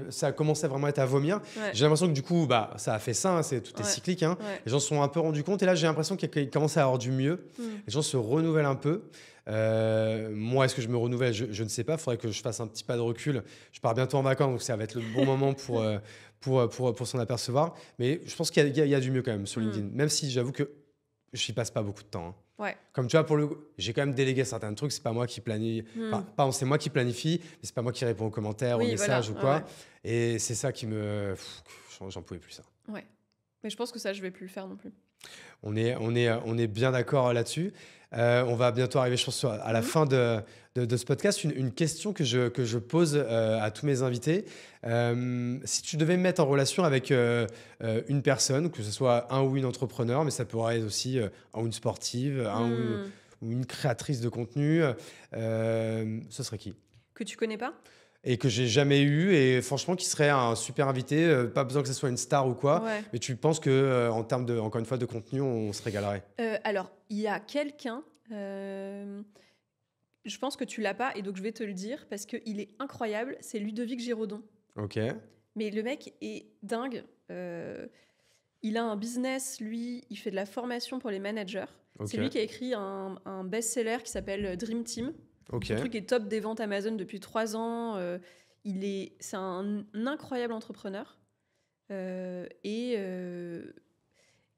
ça a commencé à vraiment être à vomir. J'ai l'impression que du coup, ça a fait ça, tout est cyclique. Les gens se sont un peu rendus compte et là, j'ai l'impression qu'il commence à avoir du mieux. Les gens se renouvellent un peu. Moi, est-ce que je me renouvelle ? Je ne sais pas. Il faudrait que je fasse un petit pas de recul. Je pars bientôt en vacances, donc ça va être le bon moment pour s'en apercevoir. Mais je pense qu'il y a du mieux quand même sur LinkedIn, même si j'avoue que je n'y passe pas beaucoup de temps. Comme tu vois, j'ai quand même délégué certains trucs. C'est pas moi qui planifie. Pardon, c'est moi qui planifie, mais c'est pas moi qui réponds aux commentaires, aux messages ou quoi. Et c'est ça qui me... J'en pouvais plus, ça. Ouais. Mais je pense que ça, je vais plus le faire non plus. On est bien d'accord là-dessus. On va bientôt arriver, je pense, à la fin de ce podcast. Une question que je pose à tous mes invités. Si tu devais me mettre en relation avec une personne, que ce soit un ou une entrepreneur, mais ça pourrait être aussi un ou une sportive, ou une créatrice de contenu, ce serait qui ? Que tu connais pas ? et que j'ai jamais eu, et franchement qui serait un super invité, pas besoin que ce soit une star ou quoi, mais tu penses que en termes de, encore une fois, de contenu, on se régalerait? Alors, il y a quelqu'un, je pense que tu l'as pas, et donc je vais te le dire parce qu'il est incroyable, c'est Ludovic Giraudon. Ok. Mais le mec est dingue. Il a un business, lui, il fait de la formation pour les managers. Okay. C'est lui qui a écrit un best-seller qui s'appelle Dream Team. Okay. Le truc est top des ventes Amazon depuis 3 ans. C'est un incroyable entrepreneur. Il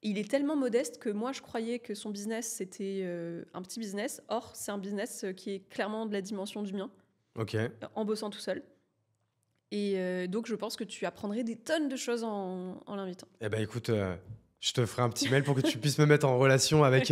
est tellement modeste que moi, je croyais que son business, c'était un petit business. Or, c'est un business qui est clairement de la dimension du mien, en bossant tout seul. Et donc, je pense que tu apprendrais des tonnes de choses en l'invitant. Eh ben, écoute, je te ferai un petit mail pour que tu puisses me mettre en relation avec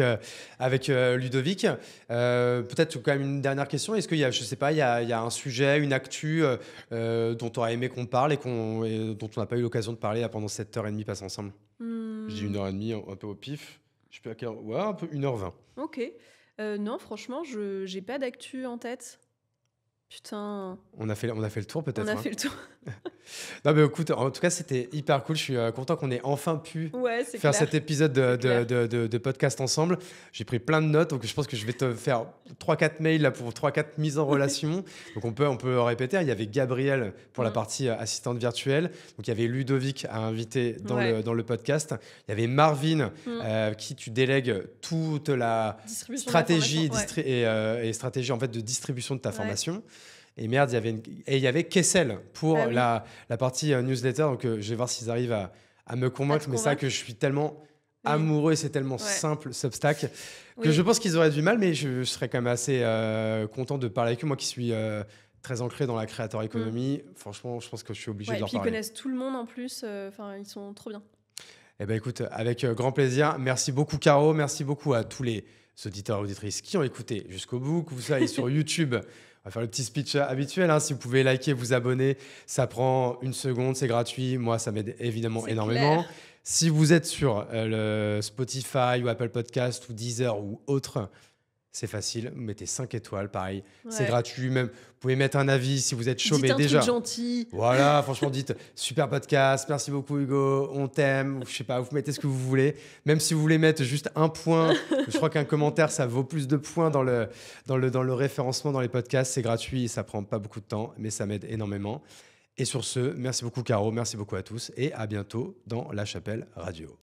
Ludovic. Peut-être quand même une dernière question. Est-ce qu'il y a, je sais pas, il y a un sujet, une actu dont tu aurais aimé qu'on parle et dont on n'a pas eu l'occasion de parler pendant cette 1h30 passée ensemble? Je dis 1h30 un peu au pif. Je sais plus à quelle heure. Ouais, un peu 1h20. Ok. Non, franchement, j'ai pas d'actu en tête. Putain. On a fait le tour peut-être. On a fait le tour. Non mais écoute, en tout cas c'était hyper cool. Je suis content qu'on ait enfin pu faire cet épisode de podcast ensemble. J'ai pris plein de notes, donc je pense que je vais te faire 3-4 mails là, pour 3-4 mises en relation. Donc on peut répéter. Il y avait Gabriel pour la partie assistante virtuelle. Donc il y avait Ludovic à inviter dans le podcast. Il y avait Marvin qui tu délègues toute la stratégie et stratégie en fait de distribution de ta formation. Et merde, il y avait Kessel pour la partie newsletter. Donc, je vais voir s'ils arrivent à me convaincre. Mais ça, que je suis tellement amoureux et c'est tellement simple, Substack, que je pense qu'ils auraient du mal. Mais je serais quand même assez content de parler avec eux. Moi qui suis très ancré dans la creator economy, franchement, je pense que je suis obligé de leur parler. Et puis, ils connaissent tout le monde en plus. Ils sont trop bien. Eh ben, écoute, avec grand plaisir. Merci beaucoup, Caro. Merci beaucoup à tous les auditeurs et auditrices qui ont écouté jusqu'au bout. Que vous soyez sur YouTube. On va faire le petit speech habituel. Si vous pouvez liker, vous abonner, ça prend 1 seconde, c'est gratuit. Moi, ça m'aide évidemment énormément. Clair. Si vous êtes sur le Spotify ou Apple Podcast ou Deezer ou autre, c'est facile. Vous mettez 5 étoiles, pareil. C'est gratuit. Même, vous pouvez mettre un avis si vous êtes chaud. Dites mais un déjà, truc gentil. Voilà, franchement, dites super podcast. Merci beaucoup, Hugo. On t'aime. Je sais pas, vous mettez ce que vous voulez. Même si vous voulez mettre juste 1 point, je crois qu'un commentaire, ça vaut plus de points dans le référencement dans les podcasts. C'est gratuit et ça prend pas beaucoup de temps, mais ça m'aide énormément. Et sur ce, merci beaucoup, Caro. Merci beaucoup à tous et à bientôt dans La Chapelle Radio.